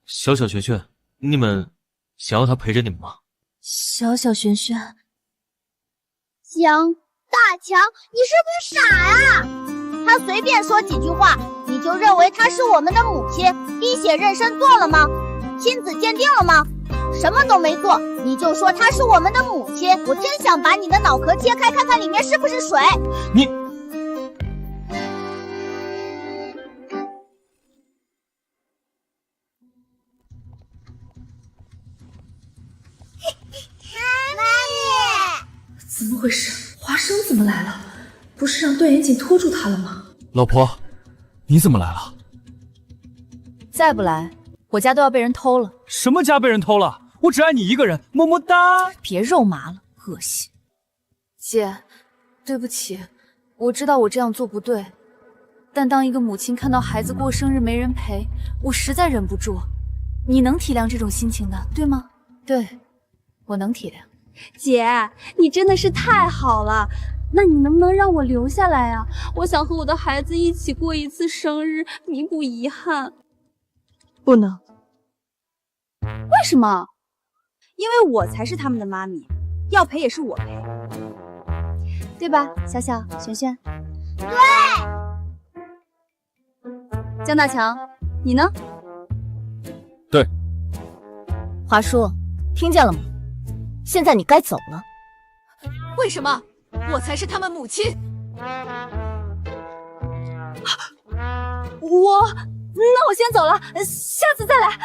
小小璇璇，你们想要他陪着你们吗？小小璇璇，江大强，你是不是傻呀？他随便说几句话，你就认为她是我们的母亲，滴血认亲做了吗？亲子鉴定了吗？什么都没做，你就说她是我们的母亲，我真想把你的脑壳切开，看看里面是不是水。你。怎么回事？华生怎么来了？不是让段延锦拖住他了吗？老婆，你怎么来了？再不来，我家都要被人偷了。什么家被人偷了？我只爱你一个人，么么哒！别肉麻了，恶心。姐，对不起，我知道我这样做不对，但当一个母亲看到孩子过生日没人陪，我实在忍不住。你能体谅这种心情的，对吗？对，我能体谅。姐，你真的是太好了，那你能不能让我留下来啊？我想和我的孩子一起过一次生日，弥补遗憾。不能。为什么？因为我才是他们的妈咪，要陪也是我陪，对吧？小小、璇璇。对。江大强，你呢？对。华叔，听见了吗？现在你该走了。为什么？我才是他们母亲。那我先走了，下次再来。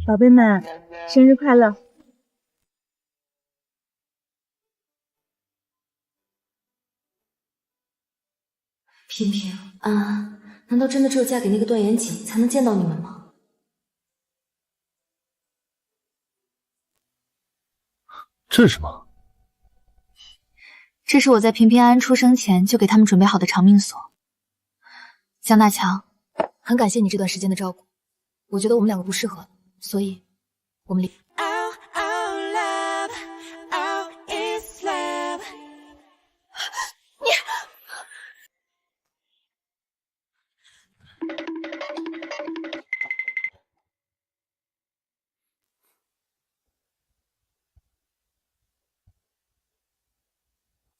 宝贝们，生日快乐！平平，安安，难道真的只有嫁给那个段延锦才能见到你们吗？这是什么？这是我在平平安安出生前就给他们准备好的长命锁。江大强，很感谢你这段时间的照顾，我觉得我们两个不适合，所以我们离。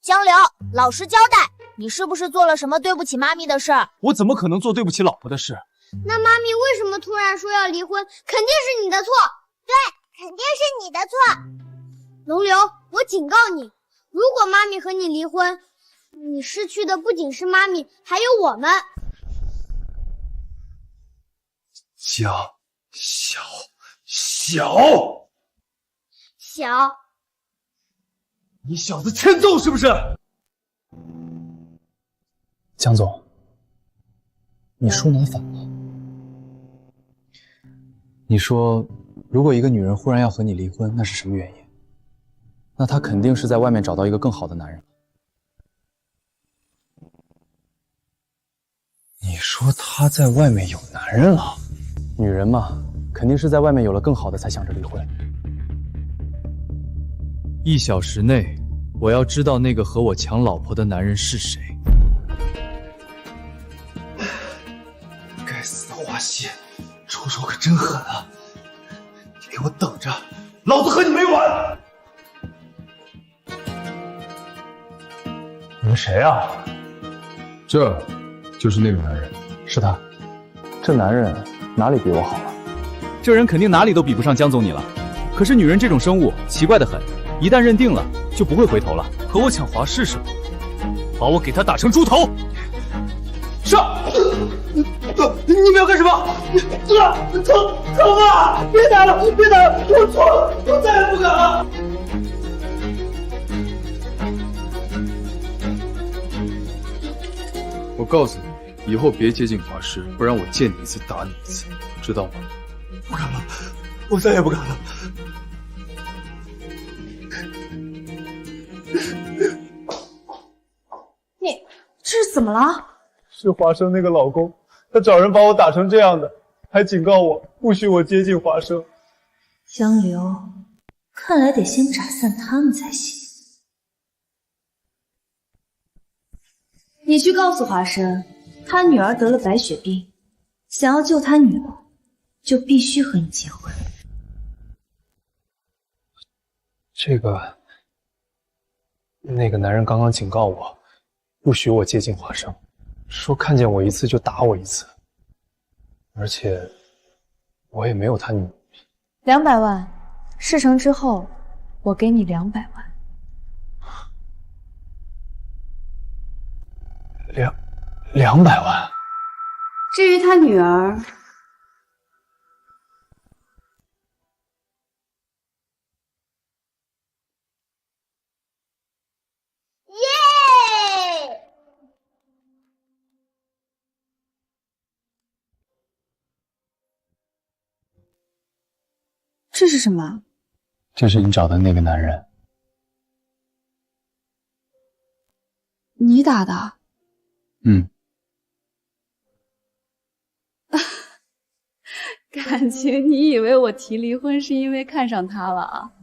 江流，老实交代，你是不是做了什么对不起妈咪的事儿？我怎么可能做对不起老婆的事？那妈咪为什么突然说要离婚？肯定是你的错。对，肯定是你的错。龙流，我警告你，如果妈咪和你离婚，你失去的不仅是妈咪，还有我们。小，你小子欠揍是不是？江总，你说难反了。你说，如果一个女人忽然要和你离婚，那是什么原因？那她肯定是在外面找到一个更好的男人。你说她在外面有男人了？女人嘛，肯定是在外面有了更好的才想着离婚。1小时内，我要知道那个和我抢老婆的男人是谁。该死的华西，出手可真狠啊！你给我等着，老子和你没完！你们谁啊？这就是那个男人。是他。这男人哪里比我好了？这人肯定哪里都比不上江总你了。可是女人这种生物奇怪的很，一旦认定了就不会回头了。和我抢华氏是吧？把我给他打成猪头！上！你们要干什么？疼啊！别打了，别打了！我错了，我再也不敢了。我告诉你，以后别接近华氏，不然我见你一次打你一次，知道吗？不敢了，我再也不敢了。你这是怎么了？是华生那个老公，他找人把我打成这样的，还警告我不许我接近华生。江流，看来得先斩散他们才行。你去告诉华生，他女儿得了白血病，想要救他女儿，就必须和你结婚。这个，那个男人刚刚警告我，不许我接近华生，说看见我一次就打我一次，而且我也没有他女。200万，事成之后，我给你200万。200万。至于他女儿，耶！这是什么？这是你找的那个男人。你打的？嗯。感情你以为我提离婚是因为看上他了啊？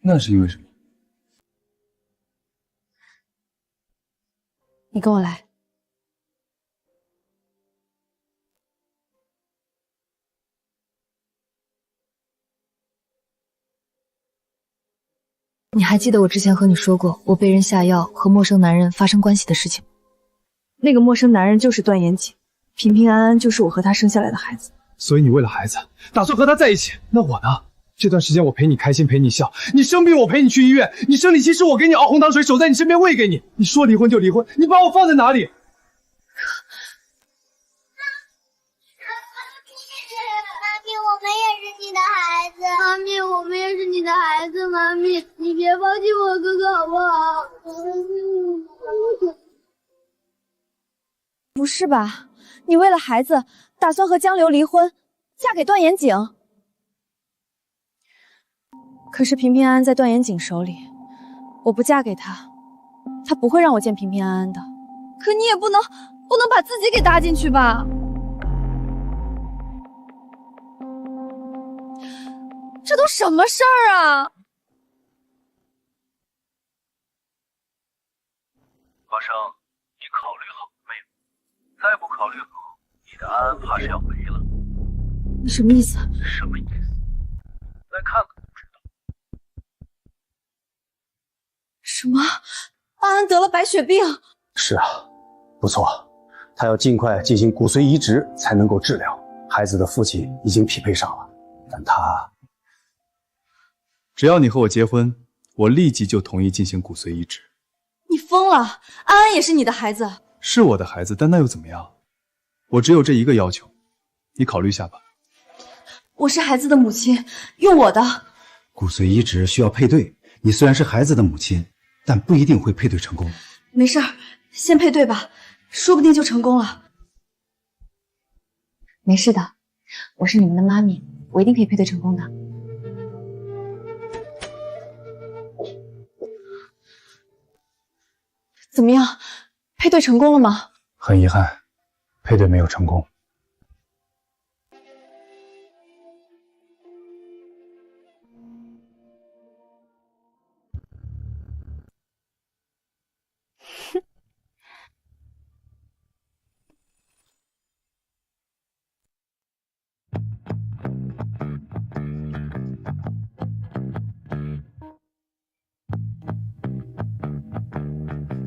那是因为什么？你跟我来。你还记得我之前和你说过我被人下药和陌生男人发生关系的事情吗？那个陌生男人就是段延景，平平安安就是我和他生下来的孩子。所以你为了孩子，打算和他在一起？那我呢？这段时间我陪你开心，陪你笑。你生病我陪你去医院，你生理期是我给你熬红糖水，守在你身边喂给你。你说离婚就离婚，你把我放在哪里？妈咪，我们也是你的孩子。妈咪，我们也是你的孩子。妈咪，你别放弃我哥哥好不好？不是吧？你为了孩子打算和江流离婚，嫁给段延景？可是平平安安在段延景手里，我不嫁给他，他不会让我见平平安安的。可你也不能把自己给搭进去吧？这都什么事儿啊！华生，你考虑好了没有？再不考虑好，你的安安怕是要没了。你什么意思？什么意思？再看看就知道。白血病。是啊，不错，他要尽快进行骨髓移植才能够治疗。孩子的父亲已经匹配上了，但他……只要你和我结婚，我立即就同意进行骨髓移植。你疯了？安安也是你的孩子。是我的孩子，但那又怎么样？我只有这一个要求，你考虑一下吧。我是孩子的母亲，用我的。骨髓移植需要配对，你虽然是孩子的母亲，但不一定会配对成功。没事儿，先配对吧，说不定就成功了。没事的，我是你们的妈咪，我一定可以配对成功的。怎么样，配对成功了吗？很遗憾，配对没有成功。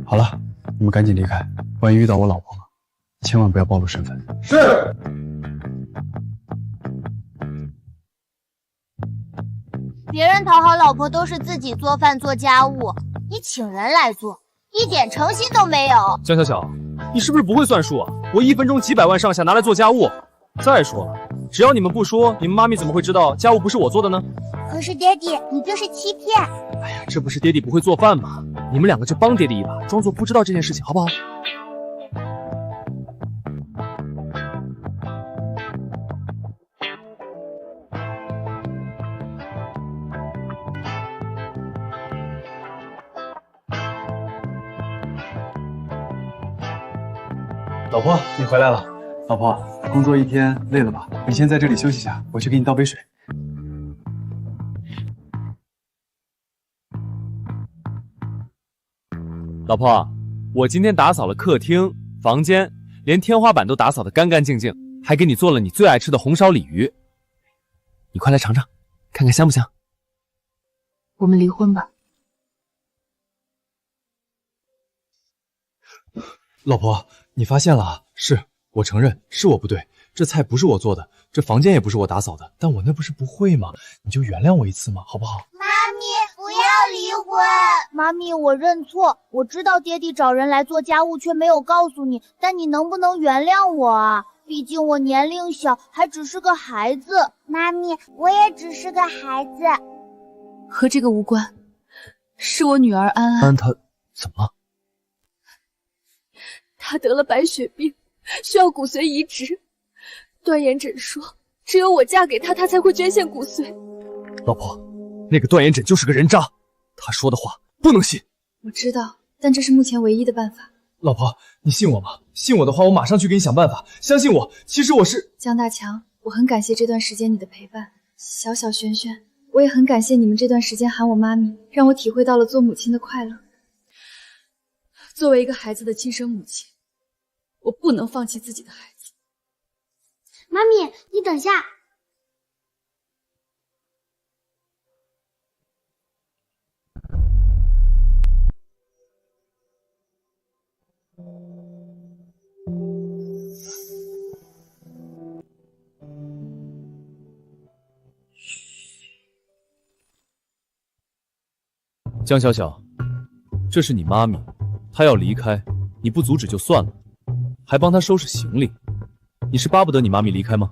好了，你们赶紧离开，万一遇到我老婆了，千万不要暴露身份。是。别人讨好老婆都是自己做饭做家务，你请人来做，一点诚心都没有。江小小，你是不是不会算数啊？我1分钟几百万上下拿来做家务。再说了，只要你们不说，你们妈咪怎么会知道家务不是我做的呢？可是爹地，你这是欺骗。哎呀，这不是爹地不会做饭吗？你们2个就帮爹地一把，装作不知道这件事情，好不好？老婆，你回来了。老婆，工作一天累了吧？你先在这里休息下，我去给你倒杯水。老婆，我今天打扫了客厅、房间，连天花板都打扫得干干净净，还给你做了你最爱吃的红烧鲤鱼。你快来尝尝，看看香不香？我们离婚吧。老婆，你发现了啊？是我承认是我不对，这菜不是我做的，这房间也不是我打扫的，但我那不是不会吗？你就原谅我一次嘛，好不好？妈咪，不要离婚！妈咪，我认错，我知道爹地找人来做家务却没有告诉你，但你能不能原谅我啊？毕竟我年龄小，还只是个孩子。妈咪，我也只是个孩子。和这个无关，是我女儿安安。她怎么了？她得了白血病，需要骨髓移植。段延诊说，只有我嫁给他，他才会捐献骨髓。老婆，那个段延诊就是个人渣，他说的话不能信。我知道，但这是目前唯一的办法。老婆，你信我吗？信我的话，我马上去给你想办法。相信我，其实我是江大强，我很感谢这段时间你的陪伴。小小轩轩，我也很感谢你们这段时间喊我妈咪，让我体会到了做母亲的快乐。作为一个孩子的亲生母亲，我不能放弃自己的孩子。妈咪，你等下。江小小，这是你妈咪，她要离开，你不阻止就算了，还帮她收拾行李，你是巴不得你妈咪离开吗？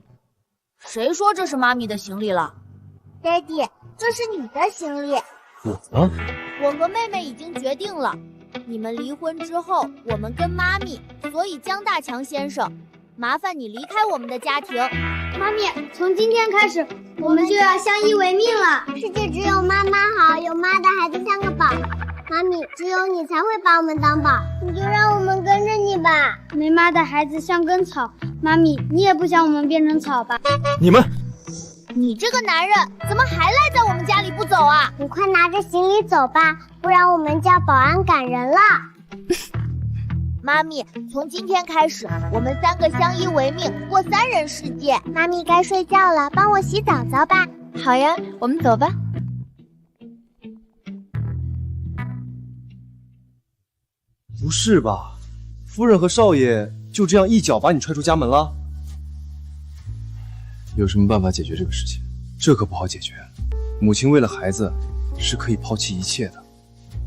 谁说这是妈咪的行李了？爹地，这是你的行李。我呢？我和妹妹已经决定了，你们离婚之后，我们跟妈咪，所以江大强先生，麻烦你离开我们的家庭。妈咪，从今天开始，我们就要相依为命了。世界只有妈妈好，有妈的孩子像个宝。妈咪，只有你才会把我们当宝，你就让我们跟着你吧。没妈的孩子像根草，妈咪，你也不想我们变成草吧？你这个男人怎么还赖在我们家里不走啊？你快拿着行李走吧，不然我们叫保安赶人了。妈咪，从今天开始，我们3个相依为命，过3人世界。妈咪该睡觉了，帮我洗澡澡吧。好呀，我们走吧。不是吧？夫人和少爷就这样一脚把你踹出家门了？有什么办法解决这个事情？这可不好解决。母亲为了孩子是可以抛弃一切的。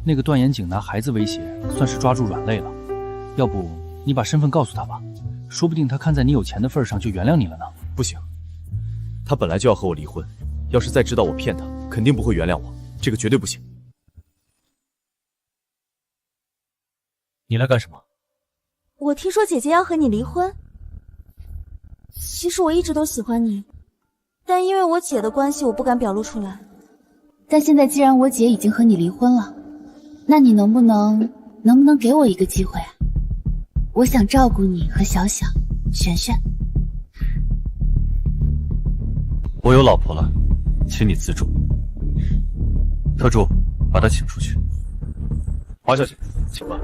那个段延景拿孩子威胁，算是抓住软肋了。要不你把身份告诉他吧，说不定他看在你有钱的份上就原谅你了呢。不行，他本来就要和我离婚，要是再知道我骗他，肯定不会原谅我，这个绝对不行。你来干什么？我听说姐姐要和你离婚。其实我一直都喜欢你，但因为我姐的关系，我不敢表露出来。但现在既然我姐已经和你离婚了，那你能不能给我一个机会啊？我想照顾你和小小、璇璇。我有老婆了，请你自重。特助，把他请出去。华小姐，请吧。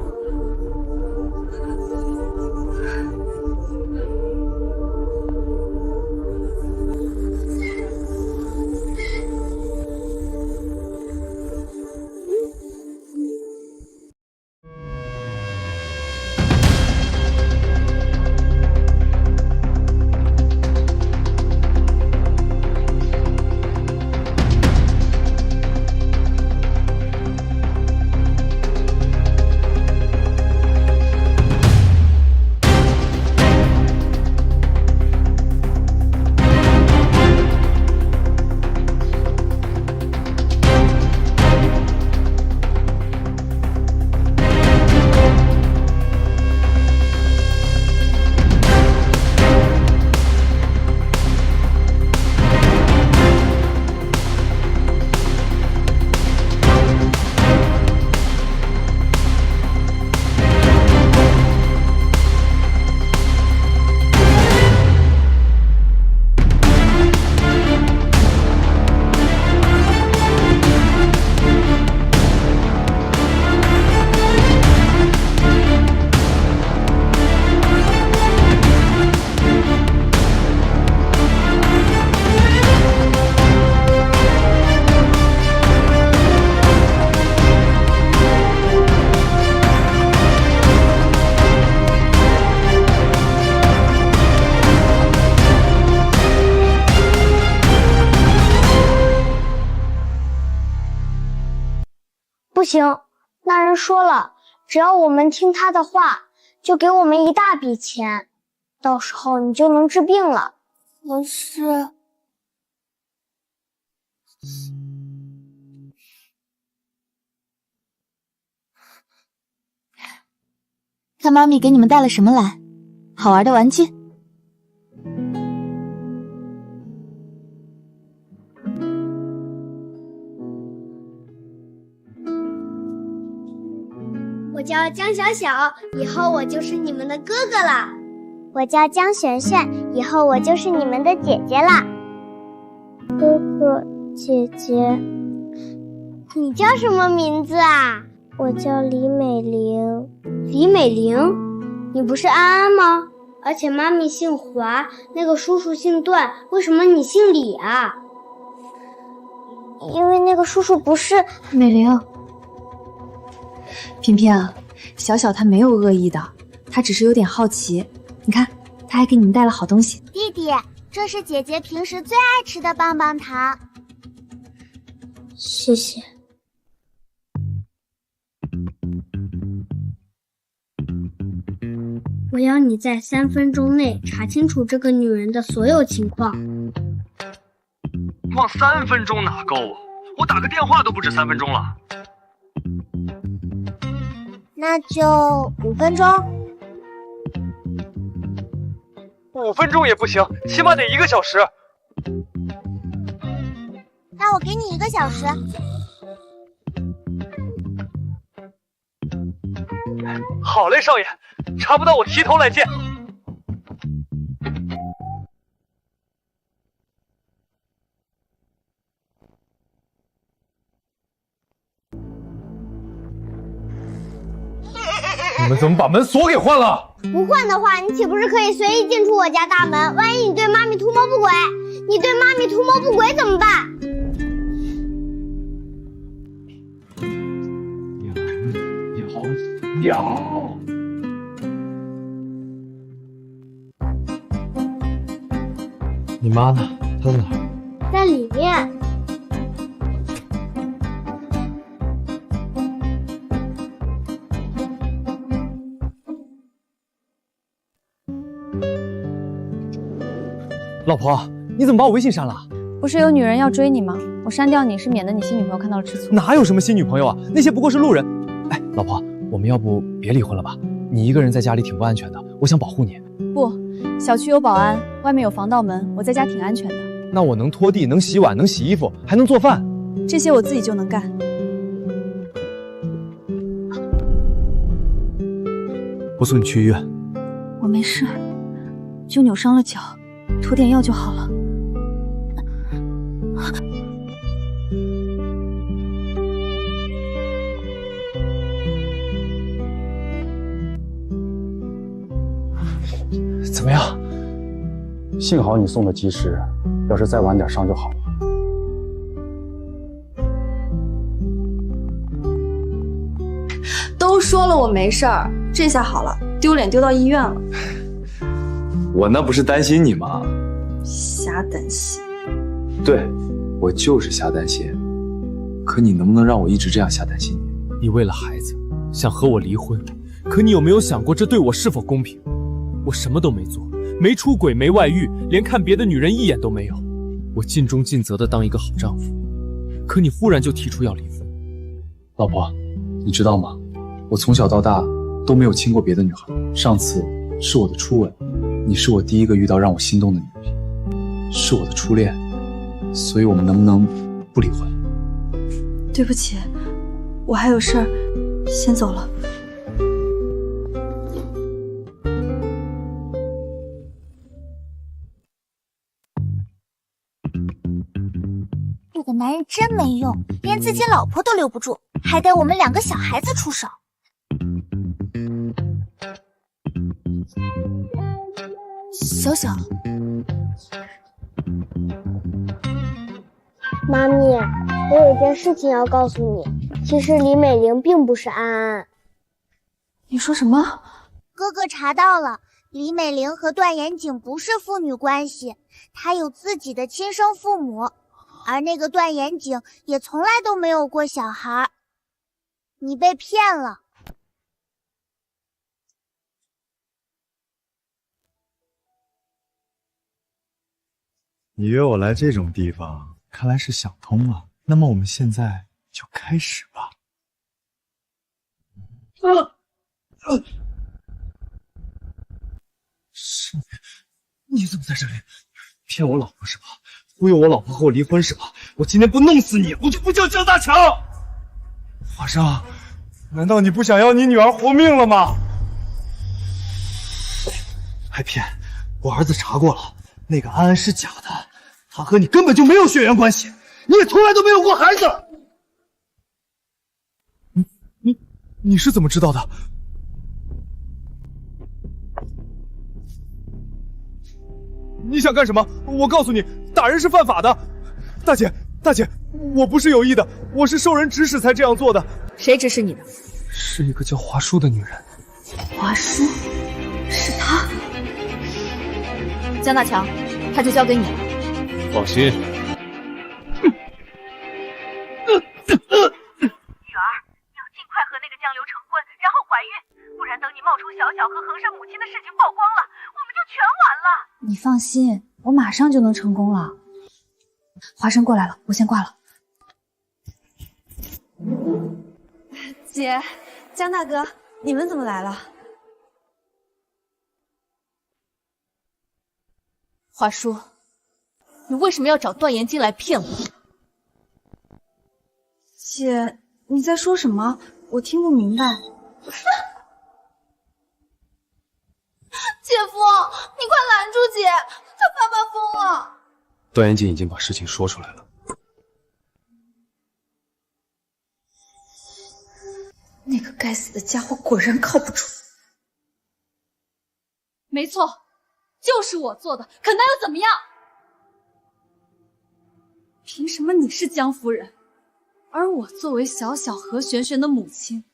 不行，那人说了，只要我们听他的话，就给我们一大笔钱，到时候你就能治病了。可是，看妈咪给你们带了什么来，好玩的玩具。我叫江小小，以后我就是你们的哥哥啦。我叫江璇璇，以后我就是你们的姐姐啦。哥哥，姐姐，你叫什么名字啊？我叫李美玲。李美玲，你不是安安吗？而且妈咪姓华，那个叔叔姓段，为什么你姓李啊？因为那个叔叔不是美玲。萍萍，小小他没有恶意的，他只是有点好奇。你看，他还给你们带了好东西。弟弟，这是姐姐平时最爱吃的棒棒糖。谢谢。我要你在3分钟内查清楚这个女人的所有情况。光3分钟哪够啊？我打个电话都不止3分钟了。那就5分钟。5分钟也不行，起码得1个小时。那我给你1个小时。好嘞，少爷，查不到我提头来见。你们怎么把门锁给换了？不换的话，你岂不是可以随意进出我家大门？万一你对妈咪图谋不轨，你对妈咪图谋不轨怎么办？鸟。妈呢？她在哪儿？在里面。老婆，你怎么把我微信删了？不是有女人要追你吗？我删掉你是免得你新女朋友看到了吃醋。哪有什么新女朋友啊？那些不过是路人。哎，老婆，我们要不别离婚了吧？你一个人在家里挺不安全的，我想保护你。不，小区有保安，外面有防盗门，我在家挺安全的。那我能拖地，能洗碗，能洗衣服，还能做饭，这些我自己就能干。不送你去医院。我没事，就扭伤了脚，涂点药就好了。怎么样？幸好你送的及时，要是再晚点伤就好了。都说了我没事儿，这下好了，丢脸丢到医院了。我那不是担心你吗？瞎担心。对，我就是瞎担心。可你能不能让我一直这样瞎担心你？你为了孩子想和我离婚，可你有没有想过这对我是否公平？我什么都没做，没出轨，没外遇，连看别的女人一眼都没有。我尽忠尽责的当一个好丈夫，可你忽然就提出要离婚。老婆，你知道吗？我从小到大都没有亲过别的女孩，上次是我的初吻，你是我第一个遇到让我心动的女人，是我的初恋，所以我们能不能不离婚？对不起，我还有事儿，先走了。这个男人真没用，连自己老婆都留不住，还带我们2个小孩子出手。小小，妈咪，我有件事情要告诉你，其实李美玲并不是安安。你说什么？哥哥查到了，李美玲和段延景不是父女关系，她有自己的亲生父母，而那个段延景也从来都没有过小孩。你被骗了。你约我来这种地方，看来是想通了。那么我们现在就开始吧。是你怎么在这里？骗我老婆是吧？忽悠我老婆和我离婚是吧？我今天不弄死你，我就不叫江大强。华生，难道你不想要你女儿活命了吗？还骗！我儿子查过了，那个安安是假的，她和你根本就没有血缘关系，你也从来都没有过孩子。你是怎么知道的？你想干什么？我告诉你，打人是犯法的。大姐，我不是有意的，我是受人指使才这样做的。谁指使你的？是一个叫华叔的女人。华叔，是她。江大强，他就交给你了。放心。女儿，你要尽快和那个江流成婚，然后怀孕，不然等你冒充小小和衡山母亲的事情曝光了，我们就全完了。你放心，我马上就能成功了。华生过来了，我先挂了。姐，江大哥，你们怎么来了？华叔，你为什么要找段延静来骗我？姐，你在说什么？我听不明白。姐夫，你快拦住姐，她发疯了。段延景已经把事情说出来了。那个该死的家伙果然靠不住。没错，就是我做的，可那又怎么样？凭什么你是江夫人，而我作为小小何璇璇的母亲，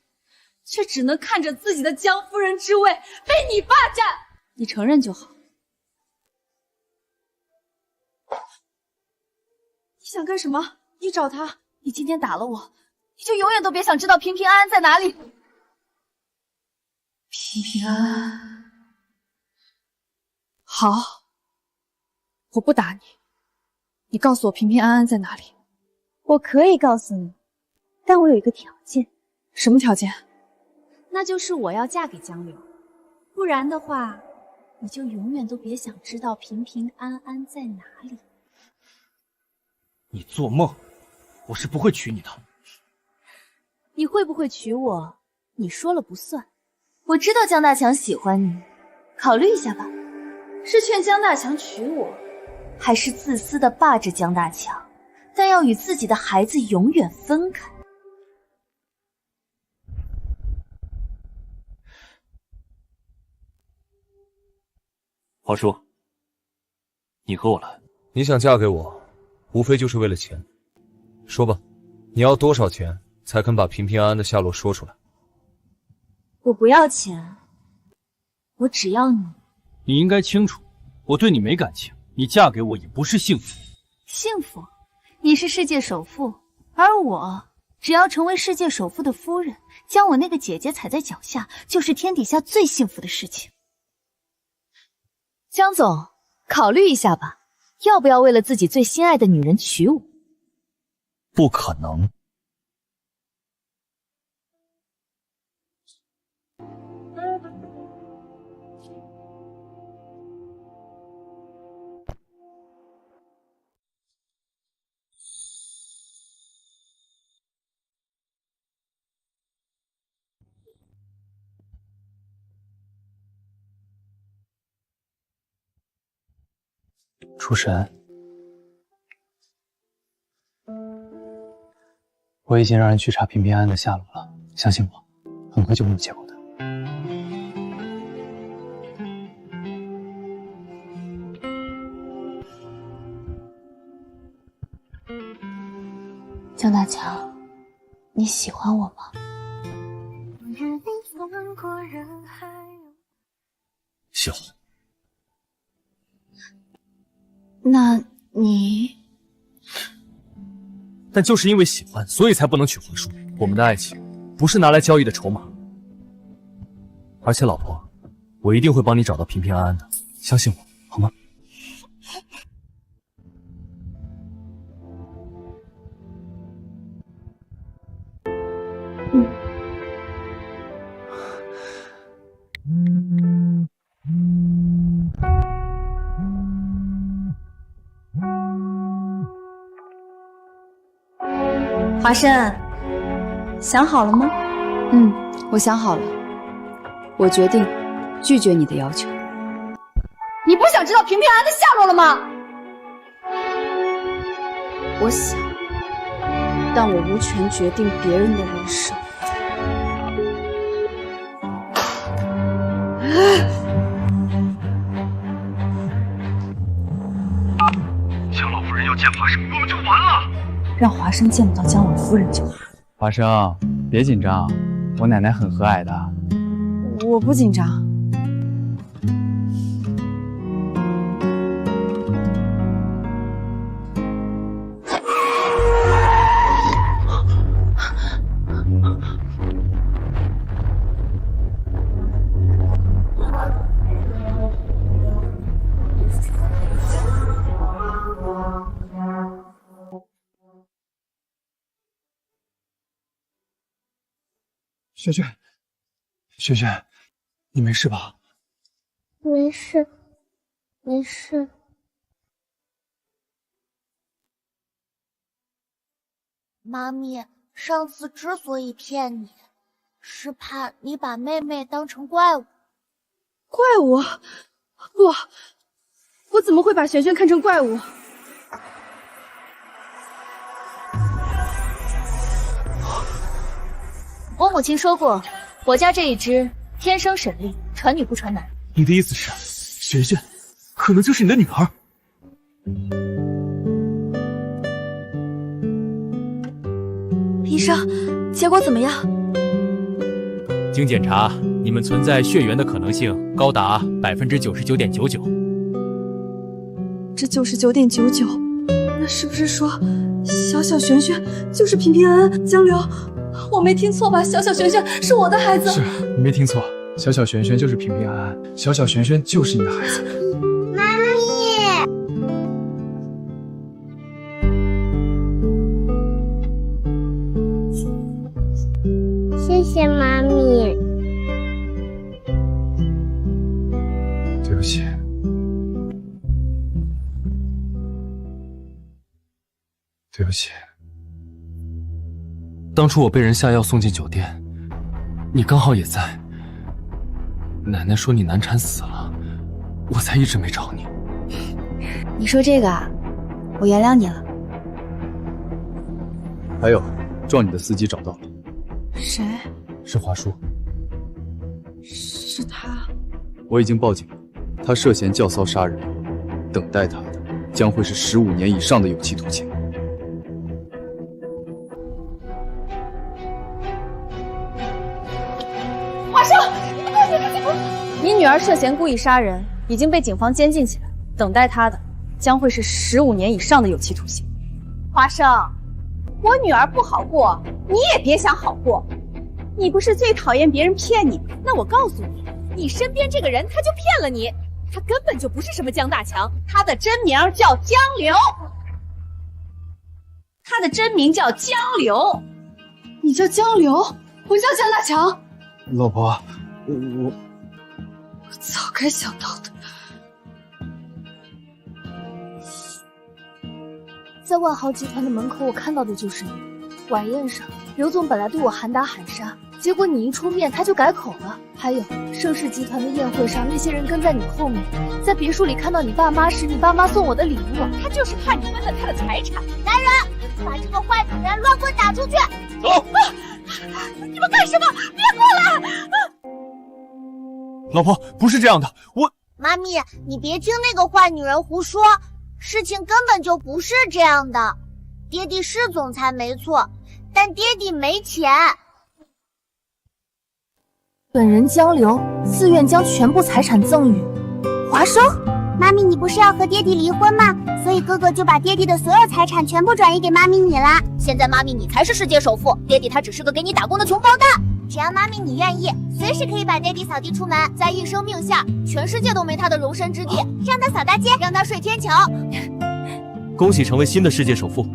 却只能看着自己的江夫人之位被你霸占？你承认就好。想干什么？你找他。你今天打了我，你就永远都别想知道平平安安在哪里。平平安安。好，我不打你。你告诉我平平安安在哪里。我可以告诉你，但我有一个条件。什么条件？那就是我要嫁给江流，不然的话，你就永远都别想知道平平安安在哪里。你做梦！我是不会娶你的。你会不会娶我，你说了不算。我知道江大强喜欢你，考虑一下吧。是劝江大强娶我，还是自私的霸着江大强，但要与自己的孩子永远分开？华叔，你和我来。你想嫁给我，无非就是为了钱。说吧，你要多少钱才肯把平平安安的下落说出来？我不要钱，我只要你。你应该清楚，我对你没感情，你嫁给我也不是幸福。幸福？你是世界首富，而我只要成为世界首富的夫人，将我那个姐姐踩在脚下，就是天底下最幸福的事情。江总，考虑一下吧，要不要为了自己最心爱的女人娶我？不可能。楚神，我已经让人去查平平安安的下落了，相信我，很快就会有结果的。江大强，你喜欢我吗？喜欢。那你……但就是因为喜欢，所以才不能娶华叔。我们的爱情不是拿来交易的筹码。而且，老婆，我一定会帮你找到平平安安的，相信我，好吗？华生，想好了吗？我想好了，我决定拒绝你的要求。你不想知道平平安安的下落了吗？我想，但我无权决定别人的人生。江老夫人要见华生，我们就完了。让华生见不到江老夫人就好。华生，别紧张，我奶奶很和蔼的。我不紧张。萱萱，萱萱，你没事吧？没事，没事。妈咪，上次之所以骗你，是怕你把妹妹当成怪物。怪物？不，我怎么会把璇璇看成怪物？我母亲说过，我家这一只天生神力，传女不传男。你的意思是，璇璇可能就是你的女儿？医生，结果怎么样？经检查，你们存在血缘的可能性高达99.99%。这99.99%，那是不是说小小璇璇就是平平安安江流，我没听错吧？小小璇璇是我的孩子。是你没听错，小小璇璇就是平平安安，小小璇璇就是你的孩子。妈咪，谢谢妈咪。对不起。对不起。当初我被人下药送进酒店，你刚好也在。奶奶说你难产死了，我才一直没找你。你说这个啊，我原谅你了。还有，撞你的司机找到了。谁？是华叔。是他。我已经报警了，他涉嫌教唆杀人，等待他的将会是15年以上的有期徒刑。华生，你女儿涉嫌故意杀人，已经被警方监禁起来，等待她的将会是15年以上的有期徒刑。华生，我女儿不好过，你也别想好过。你不是最讨厌别人骗你吗？那我告诉你，你身边这个人他就骗了你，他根本就不是什么江大强，他的真名叫江流。他的真名叫江流。你叫江流，我叫江大强。老婆，我早该想到的。在万豪集团的门口，我看到的就是你。晚宴上，刘总本来对我喊打喊杀，结果你一出面，他就改口了。还有盛世集团的宴会上，那些人跟在你后面，在别墅里看到你爸妈时，你爸妈送我的礼物，他就是怕你分了他的财产。来人，把这个坏女人乱棍打出去！走！你们干什么？别过来！老婆，不是这样的，我……妈咪，你别听那个坏女人胡说，事情根本就不是这样的。爹地是总裁没错，但爹地没钱。本人江流自愿将全部财产赠与华生。妈咪，你不是要和爹地离婚吗？所以哥哥就把爹地的所有财产全部转移给妈咪你啦。现在妈咪你才是世界首富，爹地他只是个给你打工的穷光蛋。只要妈咪你愿意，随时可以把爹地扫地出门，在一生命下，全世界都没他的容身之地。让他扫大街，让他睡天桥。恭喜成为新的世界首富。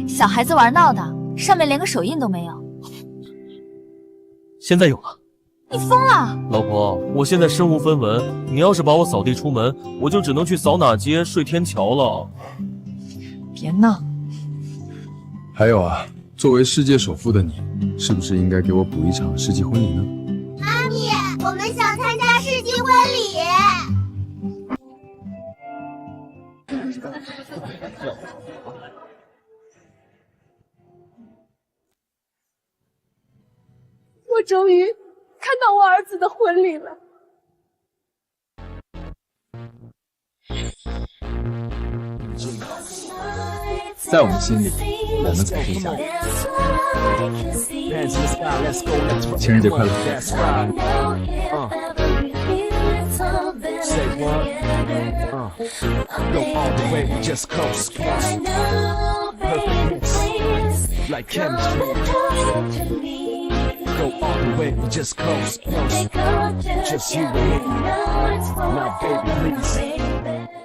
小孩子玩闹的，上面连个手印都没有。现在有了。你疯了！老婆，我现在身无分文，你要是把我扫地出门，我就只能去扫哪街睡天桥了。别闹。还有啊，作为世界首富的你，是不是应该给我补一场世纪婚礼呢？妈咪，我们想参加世纪婚礼。我终于看到我儿子的婚礼了。在我们心里，我们才是家人。情人节快乐！Go all the way, we just close, just you and me. Now, baby, please.